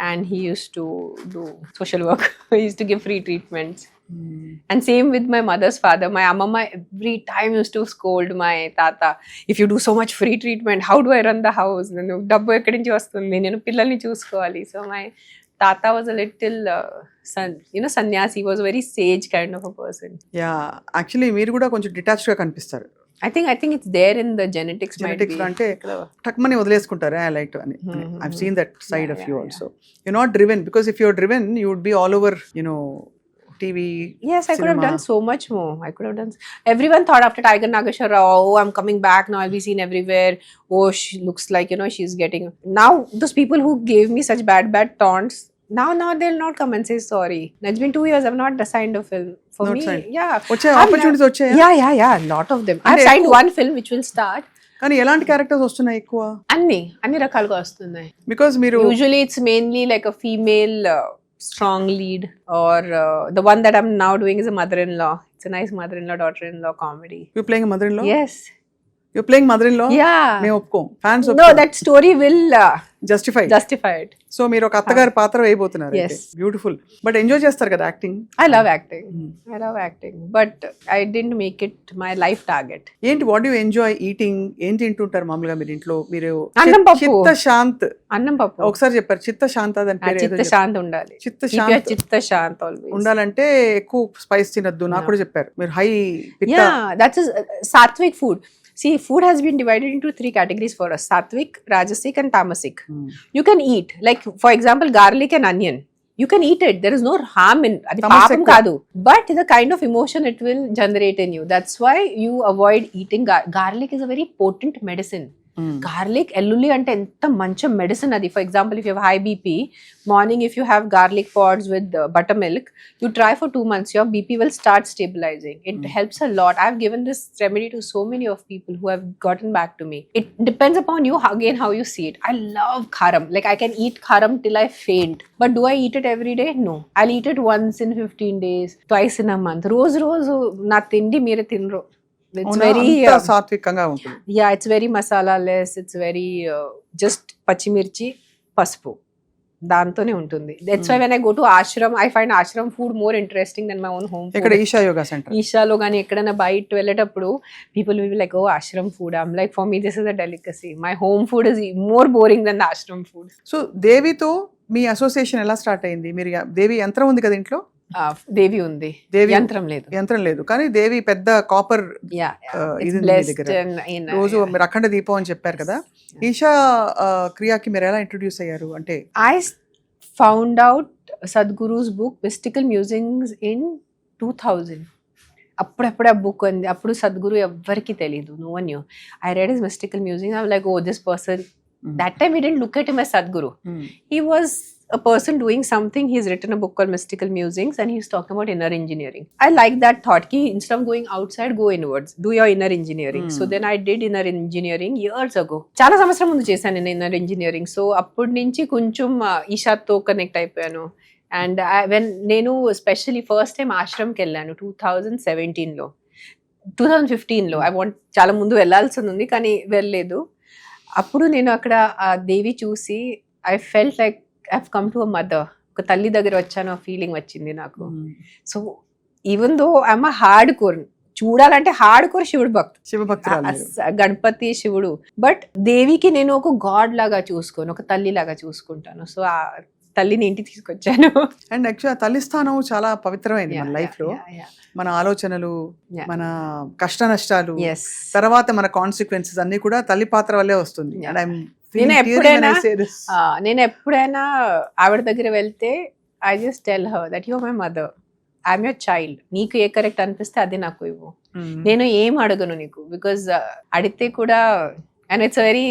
and he used to do social work. He used to give free treatments. And same with my mother's father. My amma every time used to scold my tata, if you do so much free treatment, how do I run the house? Nenu dabbu ekkadi nunchi vastundi, nenu pillalni chusukovali. So my tata was a little sannyasi, was a very sage kind of a person. Yeah, actually మీరు కూడా కొంచెం detached గా కనిపిస్తారు. I think it's there in the genetics అంటే టక్మని వదిలేసుకుంటారు I like to అని. I've seen that side of you also. You're not driven, because if you're driven you would be all over, TV. Yes, I could have done so much more. Everyone thought after Tiger Nageshwar Rao, oh, I'm coming back now, I'll be seen everywhere. Oh, she looks like, she's getting. Now those people who gave me such bad taunts, now they'll not come and say sorry. It's been 2 years, I've not signed a film. For not me, signed. yeah. Opportunities వచ్చాయా? Yeah, lot of them. I've signed one film which will start. కానీ ఎలాంటి characters వస్తున్నాయి ఎక్కువ? అన్ని రకాలుగా వస్తున్నాయి. Because మీరు usually it's mainly like a female strong lead, or the one that I'm now doing is a mother-in-law. It's a nice mother-in-law daughter-in-law comedy. You're playing a mother-in-law? Yes. You're playing mother-in-law? Yeah. మేము ఒప్పుకోం, fans No, that story will justify it. So మీరు ఒక అత్తగారి పాత్ర వేయబోతున్నారు. Yes. Beautiful. But enjoy చేస్తారు కదా acting? I love acting, but I didn't make it my life target. ఏంటి, వాట్ యు ఎంజాయ్ ఈటింగ్? ఏం తింటుంటారు మామూలుగా మీరు ఇంట్లో? మీరు అన్నం పప్పు. చిత్తశాంత్ అన్నం పప్పు ఒకసారి చెప్పారు. చిత్తశాంత్ అని పేరు. చిత్తశాంత్ ఉండాలి. చిత్తశాంత్ ఉండాలంటే ఎక్కువ స్పైస్ తినొద్దు నాకు కూడా చెప్పారు. మీరు high that's a sattvic food. See, food has been divided into 3 categories for us: sattvic, rajasic, and tamasic. Hmm. You can eat, like for example, garlic and onion. You can eat it. There is no harm in అది Tamas పాపం ekku. కాదు. But the kind of emotion it will generate in you. That's why you avoid eating garlic is a very potent medicine. Garlic ఎల్లుల్లి అంటే ఎంత మంచి medicine అది. For example if you high BP, morning if you have garlic pods with butter milk, you try for 2 months, your BP will start stabilising. It helps a lot. I have given this remedy to so many of people who have gotten back to me. It depends upon you again how you see it. I love kharam. Like I can eat kharam till I faint. But do I eat it every day? No. I'll eat it once in 15 days, twice in a month. రోజు నా తిండి మీరే తినరు. It's very సాత్వికంగా ఉంటుంది. yeah, it's very masala less. It's very just పచ్చిమిర్చి, పసుపు దాంతోనే ఉంటుంది. That's why when I go to ashram, I find ashram food more interesting than my own home food. ఇక్కడ ఈషా యోగా సెంటర్, ఈషాలో కానీ ఎక్కడైనా బయట వెళ్ళేటప్పుడు people will be like, oh, ashram food. I'm like, for me this is a delicacy. My home food is more boring than the ashram food. So దేవితో మీ association ఎలా start అయింది? మీరు దేవి యంత్రం ఉంది కదా ఇంట్లో? దేవి ఉంది, దేవి యంత్రం లేదు. యంత్రం లేదు, కానీ దేవి పెద్ద కాపర్ ఇది ఉంది మీ దగ్గర. రోజు మీరు అఖండ దీపం అని చెప్పారు కదా, ఈషా క్రియాకి మీరు ఎలా ఇంట్రొడ్యూస్ అయ్యారు? అంటే I found out Sadhguru's book Mystical Musings in 2000. అప్పుడప్పుడే ఆ బుక్ ఉంది. అప్పుడు సద్గురు ఎవ్వరికి తెలీదు, no one knew. I read his Mystical Musings. I'm like, oh, this person. That time we didn't look at him as Sadhguru. He was a person doing something. He's written a book called Mystical Musings and he's talking about inner engineering. I like that thought ki instead of going outside, go inwards, do your inner engineering. So then I did inner engineering years ago. చాలా సంవత్సరం ముందు చేశాను నేను inner engineering. So అప్పటి నుంచి కొంచెం ఈషాతో connect అయిపోయాను. And when నేను స్పెషల్లీ ఫస్ట్ టైం ఆశ్రమ్కి వెళ్ళాను 2017లో, 2015లో. ఐ వాంట్ చాలా ముందు వెళ్ళాల్సి ఉంది కానీ వెళ్ళలేదు. అప్పుడు నేను అక్కడ ఆ దేవి చూసి I felt like I have come to a mother. ఒక తల్లి దగ్గర వచ్చాను ఆ ఫీలింగ్ వచ్చింది నాకు. So even though I'm a hard core, చూడాలంటే హార్డ్ కోర్ శివుడు శివభక్తురాలు, గణపతి శివుడు. బట్ దేవికి నేను ఒక గాడ్ లాగా చూసుకోను, ఒక తల్లి లాగా చూసుకుంటాను. సో ఆ తల్లిని ఇంటికి తీసుకొచ్చాను. అండ్ యాక్చువల్ తల్లి స్థానం చాలా పవిత్రమైంది మన లైఫ్ లో. మన ఆలోచనలు, మన కష్ట నష్టాలు, తర్వాత మన కాన్సిక్వెన్సెస్ అన్ని కూడా తల్లి పాత్ర వల్లే వస్తుంది. నేను ఎప్పుడైనా ఆవిడ దగ్గర వెళ్తే I just tell her that you are my mother, I'm your child. నీకు ఏ కరెక్ట్ అనిపిస్తే అది నాకు ఇవ్వు, నేను ఏం అడగను నీకు. బికాజ్ అడిగితే కూడా, and it's a very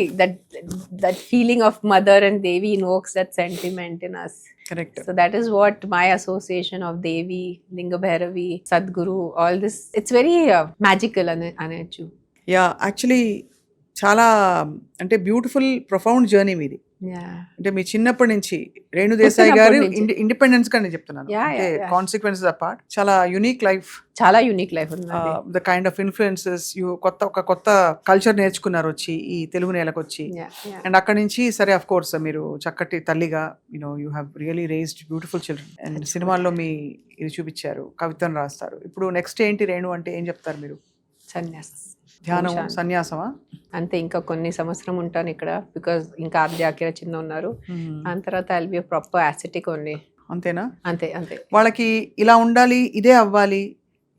that feeling of mother and Devi invokes that sentiment in us. Correct. So that is what my association of Devi, Linga Bhairavi, Sadhguru, all this, it's very magical anachu. Yeah, actually చాలా అంటే beautiful profound journey మీది. అంటే మీ చిన్నప్పటి నుంచి రేణు దేశాయ్ గారు independence గా నేను చెప్తున్నాను, అంటే కాన్సిక్వెన్సెస్ అపార్ట్ చాలా యూనిక్ లైఫ్, చాలా యూనిక్ లైఫ్ ఉంది. ద కైండ్ ఆఫ్ ఇన్ఫ్లుయెన్సెస్ ఒక కొత్త కల్చర్ నేర్చుకున్నారు వచ్చి ఈ తెలుగు నేలకు వచ్చి. అండ్ అక్కడ నుంచి సరే ఆఫ్ కోర్స్ మీరు చక్కటి తల్లిగా you have really raised beautiful children. And సినిమాల్లో మీ ఇది చూపించారు, కవితను రాస్తారు. ఇప్పుడు నెక్స్ట్ ఏంటి రేణు అంటే ఏం చెప్తారు మీరు? సన్యాసం, ధ్యానం, సన్యాసమా? అంతే. ఇంకా కొన్ని సంవత్సరం ఉంటాను ఇక్కడ, బికాజ్ ఇంకా ఆద్యాకిర చిన్న ఉన్నారు. దాని తర్వాత I'll be proper acetic only. అంతేనా? అంతే అంతే. వాళ్ళకి ఇలా ఉండాలి, ఇదే అవ్వాలి,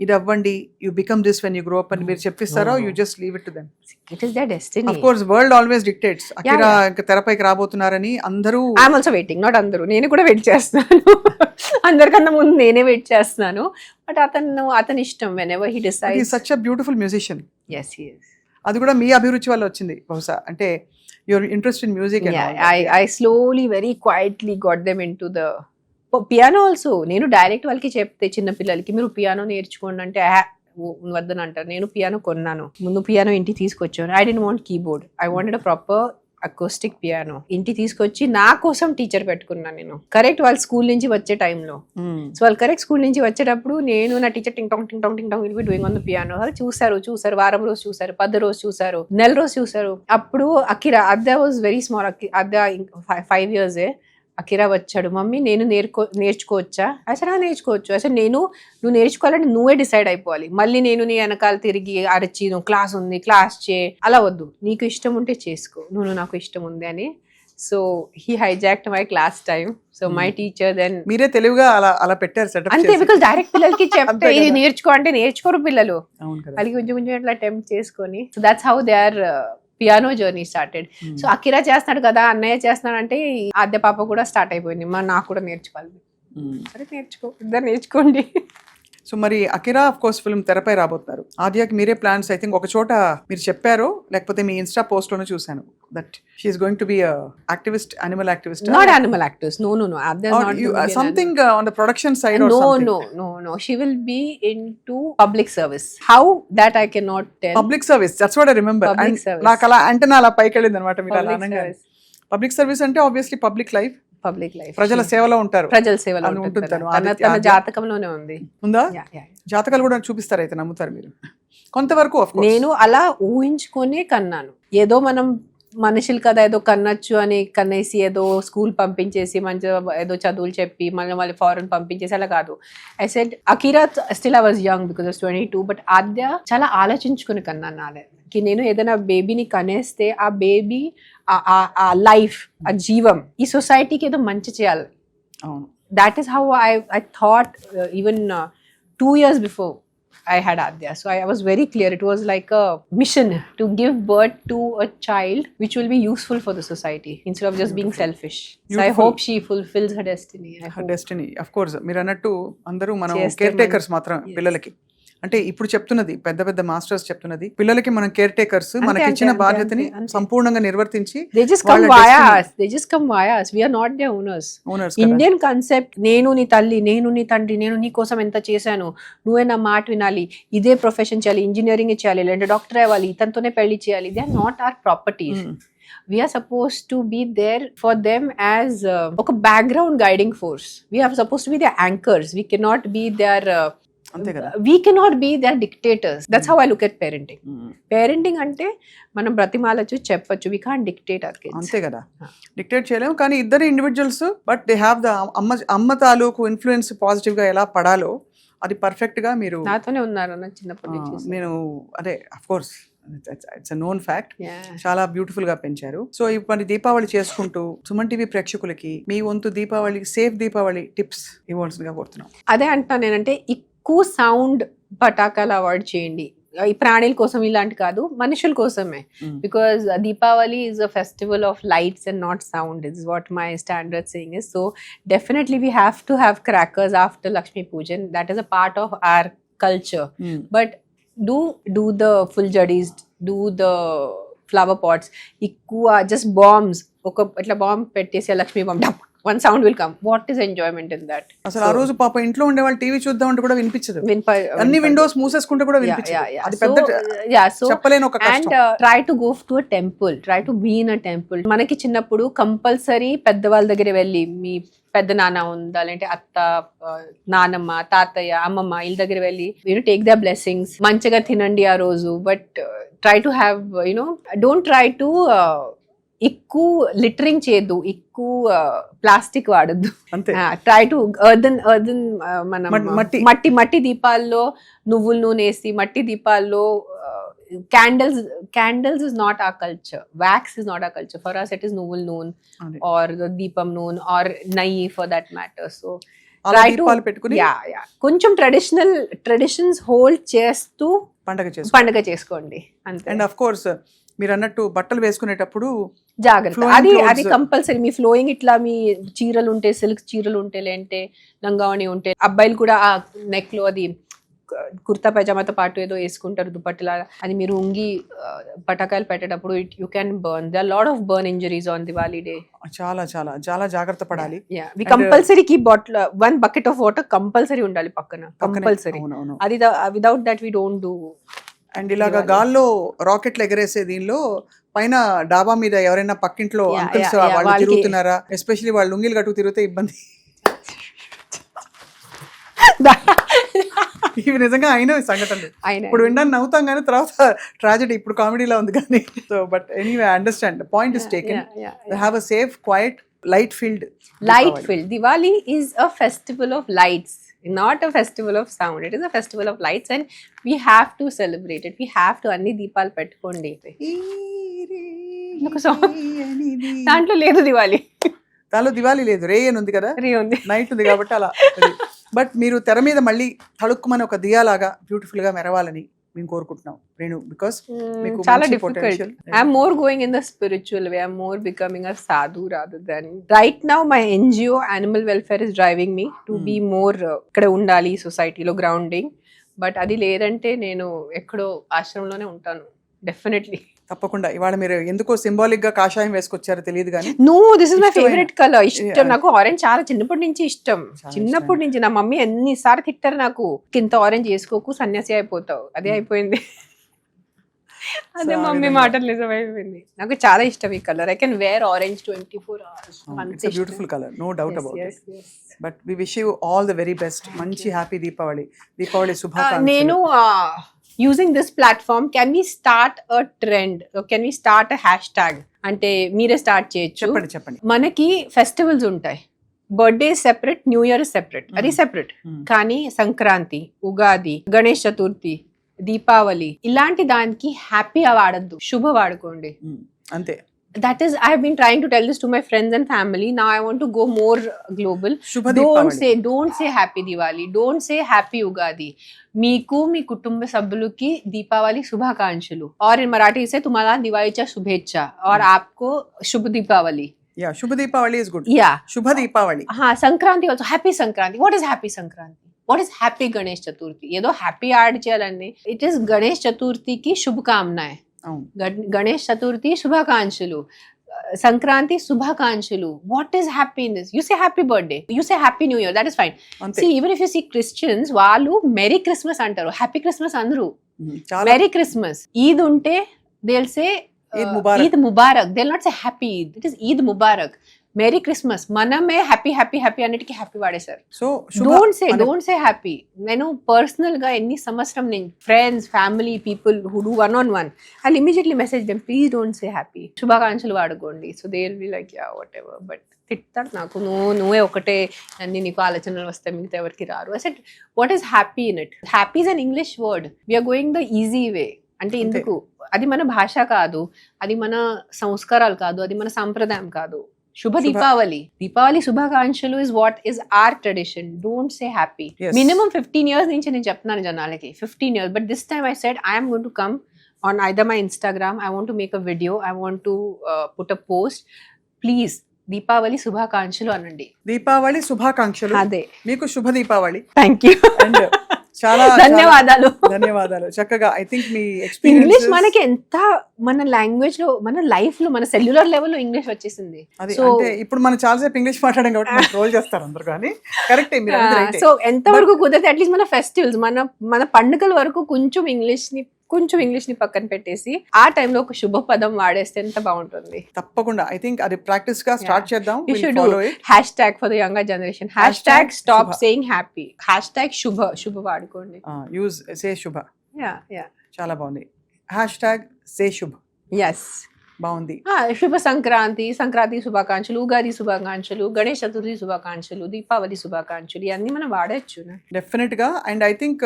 ఇది అవ్వండి, you become this when you grow up అని మీరు చెప్పిస్తారా? You just leave it to them? It is their destiny. Of course world always dictates. Akira ఇంకా తెరపైకి రాబోతున్నారని అందరూ, I am also waiting. Not అందరూ, నేను కూడా వెయిట్ చేస్తున్నాను. అందరికన్నా ముందు నేనే వెయిట్ చేస్తున్నాను. బట్ అతని ఇష్టం. whenever he decides. He is such a beautiful musician. Yes, he is. అది కూడా మీ అభిరుచి వల్ల వచ్చింది బహుశా, అంటే your interest in music. I slowly very quietly got them into the piano also. నేను డైరెక్ట్ వాళ్ళకి చెప్తే చిన్న పిల్లలకి మీరు పియానో నేర్చుకోండి అంటే వద్దని అంటారు. నేను పియానో కొన్నాను, ముందు పియానో ఇంటికి తీసుకొచ్చాను. I don't want keyboard, I wanted a proper acoustic piano. ఇంటికి తీసుకొచ్చి నా కోసం టీచర్ పెట్టుకున్నాను నేను. కరెక్ట్ వాళ్ళు స్కూల్ నుంచి వచ్చే టైంలో. సో వాళ్ళు కరెక్ట్ స్కూల్ నుంచి వచ్చేటప్పుడు నేను నా teacher ting tong will be doing on the piano. వాళ్ళు చూసారు, వారం రోజు చూసారు, 10 రోజు చూసారు, నెల రోజు చూసారు. అప్పుడు Akira, అద్దా was very small, అద్దా 5 years. Akira వచ్చాడు, మమ్మీ నేను నేర్చుకోవచ్చా? అసలు నేర్చుకోవచ్చు. అసలు నువ్వు నేర్చుకోవాలంటే నువ్వే డిసైడ్ అయిపోవాలి. మళ్ళీ నేను నీ వెనకాల తిరిగి అరచి నువ్వు క్లాస్ ఉంది క్లాస్ చే, అలా వద్దు. నీకు ఇష్టం ఉంటే చేసుకో, నువ్వు నాకు ఇష్టం ఉంది అని So he hijacked my class time. So my teacher then మీరే తెలివిగా అలా పెట్టారు సెటప్ అంతే, బికాస్ డైరెక్ట్ పిల్లలకి చెప్తే అంతే ఇది కదా. నేర్చుకో అంటే నేర్చుకోరు పిల్లలు. అవును కదా. వాళ్ళకి కొంచెం కొంచెం ఇట్లా అటెంప్ట్ చేసుకొని, so that's how they are piano journey started. So Akira చేస్తున్నాడు కదా, అన్నయ్య చేస్తున్నాడు అంటే ఆద్య పాప కూడా స్టార్ట్ అయిపోయింది, నాకు కూడా నేర్చుకోవాలి. సరే నేర్చుకో, ఇద్దరు నేర్చుకోండి. సో మరి అకిరా ఆఫ్ కోర్స్ ఫిల్మ్ తెరపై రాబోతున్నారు. ఆద్యకి మీరే ప్లాన్స్ ఐ థింక్ ఒక చోట మీరు చెప్పారు, లేకపోతే మీ ఇన్స్టా పోస్ట్ లోనే చూశాను that she is going to be activist, animal activist. Not animal actors. No. Adya is not going to be an something on the production side animal. or something. No. She will be into public service. How, that I cannot tell. Public service, that's what I remember. Public service. నాకు అలా అంటే నా అలా పైకి వెళ్ళింది అనమాట మీరు అలా Public అనగా. service. పబ్లిక్ సర్వీస్ అంటే obviously public life, Public life. ప్రజల సేవలో ఉంటారు. ప్రజల సేవలో అని ఉంటుంది ఉంటుంది తన ఆదిత్య. జాతకంలోనే ఉంది. ఉందా? Yeah. జాతకాలు కూడా చూపిస్తారు అయితే, నమ్ముతారు మీరు కొంతవరకు? of course. నేను అలా ఊహించుకొని కన్నాను. ఏదో మనం మనుషులు కదా ఏదో కన్నచ్చు అని కన్నేసి ఏదో స్కూల్ పంపించేసి మంచిగా ఏదో చదువులు చెప్పి మళ్ళీ ఫారెన్ పంపించేసి అలా కాదు. I said Akira still I was young because of 22, but Aadya చాలా ఆలోచించుకుని కన్నాను నాకి. నేను ఏదైనా బేబీని కనేస్తే ఆ బేబీ ఆ లైఫ్, ఆ జీవం ఈ సొసైటీకి ఏదో మంచి చేయాలి. అవును. That is how I thought even 2 years before I had Adya. So I was very clear. It was like a mission to give birth to a child which will be useful for the society instead of just being selfish. So I hope she fulfills her destiny. Her destiny. Of course. మీరు అన్నట్టు అందరూ మనం చేస్తే care takers మాత్రం పిల్లలకి. అంటే ఇప్పుడు చెప్తున్నది పెద్ద పెద్ద మాస్టర్స్ చెప్తున్నది, పిల్లలకి మనం కేర్ టేకర్స్, మనకి ఇచ్చిన బాధ్యతని సంపూర్ణంగా నిర్వర్తించి they just come via us. They just come via us. We are not their owners. Indian concept, నేను నీ తల్లి, నేను నీ తండ్రి, నేను నీ కోసం ఎంత చేశాను, నువ్వే నా మాట వినాలి, ఇదే ప్రొఫెషన్ చేయాలి, ఇంజనీరింగ్ చేయాలి, లేదంటే డాక్టర్ అవ్వాలి, ఇతనితోనే పెళ్లి చేయాలి. They are not our properties. We are supposed to be there for them as a background guiding force. We are supposed to be their anchors. We cannot be their అంతే కదా. we cannot be their dictators. That's how I look at parenting. Parenting అంటే మనం బ్రతిమాలచ్చు, చెప్పచ్చు. We can't dictate our kids. అంతే కదా. Dictate చేయలేము, కానీ ఇద్దరు individuals, but they have the అమ్మ తాలూకు ఇన్ఫ్లుయెన్స్ పాజిటివ్ గా ఎలా పడాలో అది పర్ఫెక్ట్ గా మీరు నాతోనే ఉన్నారు నా చిన్నప్పటి నుంచి. నేను అదే of course it's a known fact. Yeah. చాలా బ్యూటిఫుల్ గా పెంచారు. సో ఇప్పుడు దీపావళి చేసుకుంటూ సుమన్ టీవీ ప్రేక్షకులకి మీ వంతు దీపావళి సేఫ్ దీపావళి టిప్స్ ఇవ్వాల్సిందిగా కోరుతున్నాం. అదే అంటున్నాను నేనంటే, ఎక్కువ సౌండ్ పటాకాలు అవాయిడ్ చేయండి. ఈ ప్రాణుల కోసం ఇలాంటి కాదు, మనుషుల కోసమే. Because Deepavali is a festival of lights and not sound is what my standard saying is. So definitely we have to have crackers after Lakshmi Pujan. That is a part of our culture. But do the full jadis, do the flower pots. ఎక్కువ just bombs, ఒక ఇట్లా bomb పెట్టేసి Lakshmi bomb one sound will come. What is enjoyment in that? అసలు ఆ రోజు పాప ఇంట్లో ఉండే వాళ్ళు టీవీ చూద్దాం అంటే కూడా వినిపించదు, అన్ని విండోస్ మూసేసుకుంటే కూడా వినిపించదు. అది పెద్ద చెప్పలేని ఒక కష్టం. And try to go to a temple, try to be in a temple. మనకి చిన్నప్పుడు కంపల్సరీ పెద్దవాళ్ళ దగ్గర వెళ్ళి, మీ పెద్ద నాన్న ఉందా, లేదంటే అత్త, నానమ్మ, తాతయ్య, అమ్మమ్మ వీళ్ళ దగ్గర వెళ్ళి టేక్ ద బ్లెస్సింగ్స్, మంచిగా తినండి ఆ రోజు. But try to have don't try to ఎక్కువ లిటరింగ్ చేయొద్దు, ఎక్కువ ప్లాస్టిక్ వాడద్దు. ట్రై టు ఎర్దన్ మన మట్టి దీపాల్లో నువ్వుల నూనె వేసి, మట్టి దీపాల్లో candles is not our culture. Wax is not our culture. For us it is nuval noon or the deepam noon or nayi for that matter. So try to కొంచెం traditions hold చేస్తూ పండగ చేసుకోండి అంతే. అండ్ ఆఫ్ కోర్స్ మీరు అన్నట్టు బట్టలు వేసుకునేటప్పుడు జాగ్రత్త, అది కంపల్సరీ. మీ ఫ్లోయింగ్ ఇట్లా మీ చీరలు ఉంటే, సిల్క్ చీరలు ఉంటే, లేదంటే లంగావణి ఉంటే, అబ్బాయిలు కూడా ఆ నెక్ లో అది కుర్తా పైజామాతో పాటు ఏదో వేసుకుంటారు దుపట్టలా, అది మీరు ఉంగి పటాకాయలు పెట్టేటప్పుడు you can burn. They are lot of burn injuries on Diwali day. చాలా చాలా చాలా జాగ్రత్త పడాలి. We compulsory keep bottle, 1 bucket of water compulsory ఉండాలి పక్కన, కంపల్సరీ. అది without that we don't do. And ఇలాగా గాల్లో రాకెట్లు ఎగరేసే దీనిలో పైన డాబా మీద ఎవరైనా పక్కింట్లో అంకుల్స్ వాళ్ళు తిరుగుతున్నారా, ఎస్పెషల్లీ వాళ్ళు లుంగిలు కట్టుకు తిరిగితే ఇబ్బంది. ఇవి నిజంగా అయిన సంఘటనలు. ఇప్పుడు వినడానికి నవ్వుతాం కానీ తర్వాత ట్రాజెడీ, ఇప్పుడు కామెడీలా ఉంది కానీ. So but anyway I understand, the point is taken. Have a safe, quiet, light filled Diwali is a festival of lights, not a festival of sound. It is a festival of lights and we have to celebrate it. We have to anni deepalu pettukondi. ఒక song. దాంట్లో లేదు దివాలి. దానిలో దివాలి లేదు, రే అని ఉంది కదా, రే ఉంది. Night ఉంది కాబట్టి అలా. బట్ మీరు తెర మీద మళ్ళీ తళుక్కుమని ఒక దియాలాగా బ్యూటిఫుల్ గా మెరవాలని మేము కోరుకుంటున్నాం రేణు, బికాస్ మీకు చాలా మంచి difficult. potential. I'm more going in the spiritual way. I'm more becoming a sadhu rather than right now my NGO animal welfare is driving me to be more ఇక్కడ ఉండాలి సొసైటీలో గ్రౌండింగ్. బట్ అది లేదంటే నేను ఎక్కడో ఆశ్రమంలోనే ఉంటాను డెఫినెట్లీ. తప్పకుండా. ఇవాళ మీరు ఎందుకో సింబాలిక్ గా కాషాయం వేసుకొచ్చారో తెలియదు కానీ నో, దిస్ ఇస్ మై ఇష్టమైన- ఫేవరెట్ కలర్. ఇష్టం Yeah. నాకు ఆరెంజ్ చాలా చిన్నప్పటి నుంచి ఇష్టం. చాలా చిన్నప్పటి నుంచి నా మమ్మీ ఎన్నిసార్లు తిట్టారు నాకు, ఇంత ఆరెంజ్ వేసుకోకు సన్యాసి అయిపోతావు. అదే అయిపోయింది. అదే So, ఆ మమ్మీ విధంగా. మాటలు నిజమైపోయింది. నాకు చాలా ఇష్టం ఈ colour. I can wear orange 24 hours. It's beautiful colour, no doubt about it. But we wish you all the very best. మంచి హ్యాపీ దీపావళి. దీపావళి శుభాకాంక్షలు. నేను using this platform can we start a trend, can we start a hashtag అంటే మీరే start చేయొచ్చు. చెప్పండి చెప్పండి. మనకి festivals ఉంటాయి, birthday separate, new year separate, అది సెపరేట్. కానీ సంక్రాంతి, ఉగాది, గణేష్ చతుర్థి, దీపావళి ఇలాంటి దానికి హ్యాపీ వాడద్దు, శుభ వాడుకోండి. అంతే. That is, I have been trying to tell this to my friends and family. Now I want to go more global. శుభ Deepavali. Don't say happy Diwali. Don't say happy Ugadi. మీకు మీ కుటుంబ సభ్యులకి దీపావళి శుభాకాంక్షలు. और in Marathi से तुम्हाला दिवाळीच्या शुभेच्छा और आपको शुभ दीपावली. యా, శుభ దీపావళి ఇస్ గుడ్. Yeah. శుభ దీపావళి. हाँ, Sankranti also. Happy Sankranti. What is happy Sankranti? What is happy Ganesh Chaturthi? ఏదో హ్యాపీ యాడ్ చేయాలండి. It is గణేష్ చతుర్థికి శుభకామనాయ్. అవును. గణేష్ చతుర్థి శుభాకాంక్షలు, సంక్రాంతి శుభాకాంక్షలు. What is happy in this? You say happy birthday, you say happy new year, that is fine. అంతే. See even if you see Christians, వాళ్ళు merry Christmas అంటారు, హ్యాపీ క్రిస్మస్ అందరూ. చాలా మెరీ క్రిస్మస్. ఈద్ ఉంటే they will say Eid Mubarak. Eid Mubarak. They will not say happy Eid, it is Eid Mubarak. Merry Christmas. మనమే happy happy happy అన్నిటికీ happy వాడేశారు. So don't say happy. నేను personal గా ఎన్ని సంవత్సరం నేను friends, family, people who do 1-on-1, I immediately message them, please don't say happy. శుభాకాంక్షలు వాడుకోండి. So they will be like ya whatever. But తిట్టారు నాకు, నువ్వే ఒకటే అన్ని నీకు ఆలోచనలు వస్తాయి, మిగతా ఎవరికి రారు. I said what is happy in it? Happy is an English word. We're going the easy way. అంటే ఎందుకు? అది మన భాష కాదు, అది మన సంస్కారాలు కాదు, అది మన సంప్రదాయం కాదు. శుభ దీపావళి. దీపావళి శుభాకాంక్షలు is what is our tradition. Don't say happy. Yes. Minimum 15 years నుంచి నేను చెప్తున్నాను జనాలకి, 15 years. But this time I said I am going to come on either my Instagram. I want to make a video. I want to put a post. Please, Deepavali శుభాకాంక్షలు అనండి. దీపావళి శుభాకాంక్షలు. అదే. మీకు శుభ దీపావళి. Thank you. అండ్ చాలా ధన్యవాదాలు. ధన్యవాదాలు. చక్కగా I think me English experience మనకి ఎంత, మన లాంగ్వేజ్ లో, మన లైఫ్ లో, మన సెల్యులర్ లెవెల్ లో ఇంగ్లీష్ వచ్చేసింది. అది So- అంటే ఇప్పుడు మనం చాలాసేపు ఇంగ్లీష్ మాట్లాడాం కాబట్టి ట్రోల్ చేస్తారు అందరు, కానీ కరెక్టే మీరు అన్నది రైటే. సో ఎంత వరకు కుదిరితే అట్లీస్ట్ మన ఫెస్టివల్స్, మన పండుగల వరకు కొంచెం ఇంగ్లీష్ ని పక్కన పెట్టేసి ఆ టైంలో ఒక శుభ పదం వాడేస్తే ఎంత బాగుంటుంది. తప్పకుండా ఐ థింక్ అది ప్రాక్టీస్ గా స్టార్ట్ చేద్దాం. You We'll should follow do it. hashtag for the younger generation. Hashtag Hashtag stop Shubha. saying happy. Hashtag శుభ వాడుకోండి. యూజ్ సే శుభ. Yeah. చాలా బాగుంది. హ్యాష్ ట్యాగ్ సే శుభ. Yes. బాగుంది. శుభ సంక్రాంతి శుభాకాంక్షలు, ఉగాది శుభాకాంక్షలు, గణేష్ చతుర్థి శుభాకాంక్షలు, దీపావళి శుభాకాంక్షలు, ఇవన్నీ మనం వాడచ్చు. డెఫినెట్ గా. And I think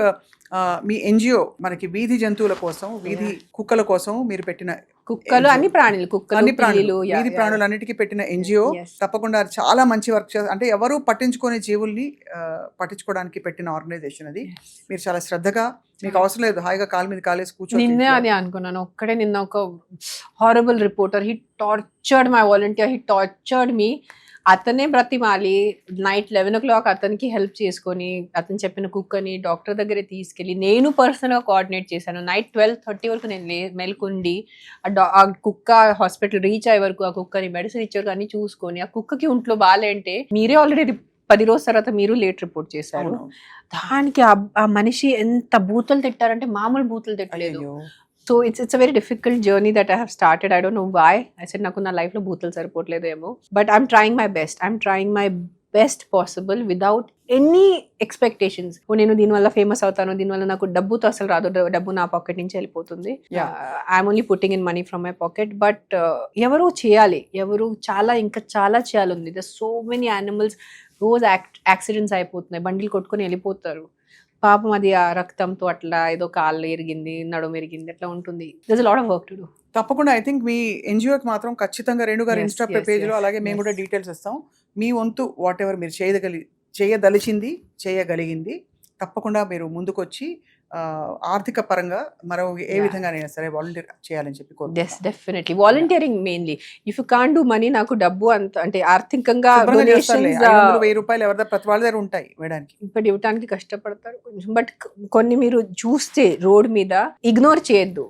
me NGO మనకి వీధి జంతువుల కోసం, వీధి కుక్కల కోసం మీరు పెట్టిన కుక్కలు, అన్ని ప్రాణులు, అన్ని ప్రాణులు, పిల్లులు, వీధి ప్రాణులన్నిటికీ పెట్టిన ఎన్జిఓ Yes. తప్పకుండా చాలా మంచి వర్క్ చేస్తారు. అంటే ఎవరు పట్టించుకునే జీవుల్ని పట్టించుకోవడానికి పెట్టిన ఆర్గనైజేషన్ అది. మీరు చాలా శ్రద్ధగా, మీకు అవసరం లేదు, హాయిగా కాలు మీద కాలేసి కూర్చొని నిన్నే అదే అనుకున్నాను. ఒక్కడే నిన్న ఒక horrible reporter, he tortured my volunteer, he tortured me. అతనే బ్రతిమాలి నైట్ 11 o'clock అతనికి హెల్ప్ చేసుకొని, అతను చెప్పిన కుక్కని డాక్టర్ దగ్గర తీసుకెళ్ళి నేను పర్సనల్గా కోఆర్డినేట్ చేశాను. నైట్ 12:30 వరకు నేను మేల్కొండి ఆ కుక్క హాస్పిటల్ రీచ్ అయ్యే వరకు, ఆ కుక్కని మెడిసిన్ ఇచ్చే వరకు అన్ని చూసుకొని, ఆ కుక్కకి ఒంట్లో బాగాలంటే మీరే ఆల్రెడీ 10 రోజుల తర్వాత మీరు లేట్ రిపోర్ట్ చేశారు. దానికి ఆ మనిషి ఎంత బూతులు తిట్టారంటే మామూలు బూతులు తిట్టలేదు. So it's a very difficult journey that I have started. I don't know why. I said నాకు నా లైఫ్లో బూతులు సరిపోవట్లేదేమో. But I'm trying my best. I'm trying my best possible without any expectations. నేను దీనివల్ల ఫేమస్ అవుతాను, దీనివల్ల నాకు డబ్బుతో అసలు రాదు, డబ్బు నా పాకెట్ నుంచి వెళ్ళిపోతుంది. I'm only putting in money from my pocket. But ఎవరు చేయాలి, ఇంకా చాలా చేయాలి ఉంది. ద సో మెనీ యానిమల్స్ రోజు యాక్సిడెంట్స్ అయిపోతున్నాయి, బండిలు కొట్టుకొని వెళ్ళిపోతారు. పాపం అది ఆ రక్తంతో అట్లా ఏదో కాళ్ళు ఎరిగింది, నడుము ఎరిగింది, అట్లా ఉంటుంది. దర్స్ lot of work to do. తప్పకుండా ఐ థింక్ మీ ఎన్జిఓకి మాత్రం ఖచ్చితంగా రేణు గారి Yes, ఇన్స్టా yes, పేజ్లో yes, అలాగే మేము yes. కూడా డీటెయిల్స్ ఇస్తాం. మీ వంతు వాట్ ఎవర్ మీరు చేయదలిచింది చేయగలిగింది తప్పకుండా మీరు ముందుకొచ్చి ఆర్థిక పరంగా మరో ఏ Yeah. విధంగానైనా సరే వాలంటీర్ చేయాలని చెప్పి ఎస్ కోరుకుంటున్నాం. Definitely volunteering mainly. If you can do money, నాకు డబ్బు అంత అంటే ఆర్థికంగా శుభ్రంగా చేస్తారులే. డొనేషన్స్ 500,000 ఎవరి ప్రతి వాళ్ళ దగ్గర ఉంటాయి వేయడానికి. ఇప్పుడు ఇవ్వడానికి కష్టపడతారు కొంచెం. బట్ కొన్ని మీరు చూస్తే రోడ్ మీద ఇగ్నోర్ చేయొద్దు.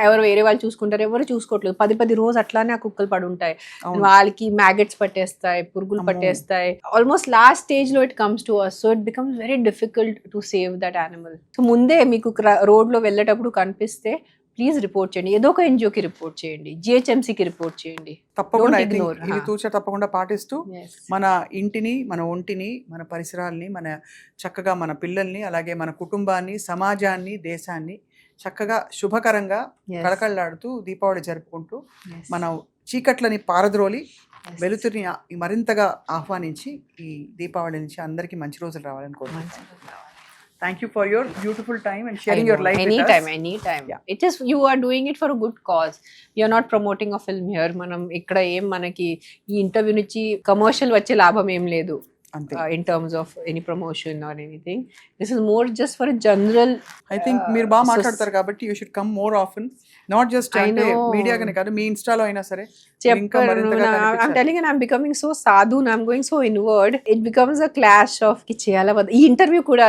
ఎవరు వేరే వాళ్ళు చూసుకుంటారు, ఎవరు చూసుకోవట్లేదు. 10 రోజు అట్లానే ఆ కుక్కలు పడి ఉంటాయి. అవును. వాళ్ళకి మ్యాగెట్స్ పట్టేస్తాయి, పురుగులు అమ్మో. పట్టేస్తాయి. ఆల్మోస్ట్ లాస్ట్ స్టేజ్ లో it comes to us. So it becomes very difficult to save that animal. So ముందే మీకు రోడ్ లో వెళ్ళేటప్పుడు కనిపిస్తే ప్లీజ్ రిపోర్ట్ చేయండి. ఏదో ఒక ఎన్జిఓకి రిపోర్ట్ చేయండి, జిహెచ్ఎంసీకి రిపోర్ట్ చేయండి. తప్పకుండా Don't I think ignore, ఇది huh. తూచా తప్పకుండా పాటిస్తూ Yes. మన ఇంటిని, మన ఒంటిని, మన పరిసరాల్ని, మన చక్కగా మన పిల్లల్ని, అలాగే మన కుటుంబాన్ని, సమాజాన్ని, దేశాన్ని చక్కగా శుభకరంగా Yes. కళకళలాడుతూ దీపావళి జరుపుకుంటూ Yes. మన చీకట్లని పారద్రోలి Yes. వెలుతురిని మరింతగా ఆహ్వానించి ఈ దీపావళి నుంచి అందరికీ మంచి రోజులు రావాలని కోరుకుంటున్నాను. Thank you for your beautiful time and sharing your life. anytime. Yeah. It is, you are doing it for a good cause. You are not promoting a film here. మనం ఇక్కడ ఏం మనకి ఈ ఇంటర్వ్యూ నుంచి కమర్షియల్ వచ్చే లాభం ఏం లేదు. అంతే. In terms of any promotion or anything, this is more just for a general. I think మీరు బాగా మాట్లాడతారు కాబట్టి you should come more often. Not just I అంటే know. మీడియాగానే కాదు, మీ ఇన్స్టాలో అయినా సరే మీరు ఇంకా చెప్పరు. మరింతగా I'm కనిపించాలి. telling you, I'm becoming so sadhu, I'm going so inward. It becomes a clash of కి చేయాలా వద్దా. ఈ ఇంటర్వ్యూ కూడా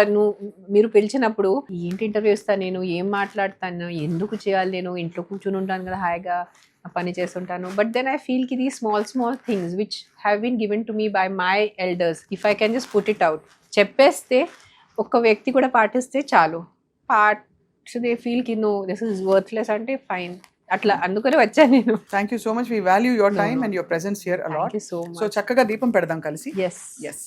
మీరు పిలిచినప్పుడు ఏంటి ఇంటర్వ్యూ ఇస్తాను నేను, ఏం మాట్లాడతాను, ఎందుకు చేయాలి, నేను ఇంట్లో కూర్చుని ఉంటాను కదా హాయిగా పని చేస్తుంటాను. బట్ దెన్ ఐ ఫీల్ కి the small things which have been given to me by my elders, if I can just put it out, చెప్పేస్తే ఒక్క వ్యక్తి కూడా పాటిస్తే చాలు. దే ఫీల్ కి నో దిస్ ఇస్ వర్త్లెస్ అంటే ఫైన్, అట్లా అందుకనే వచ్చాను నేను. Thank you so much. We value your No, time no. And your presence here Thank a lot. you so much. సో చక్కగా దీపం పెడదాం కలిసి. Yes. ఎస్.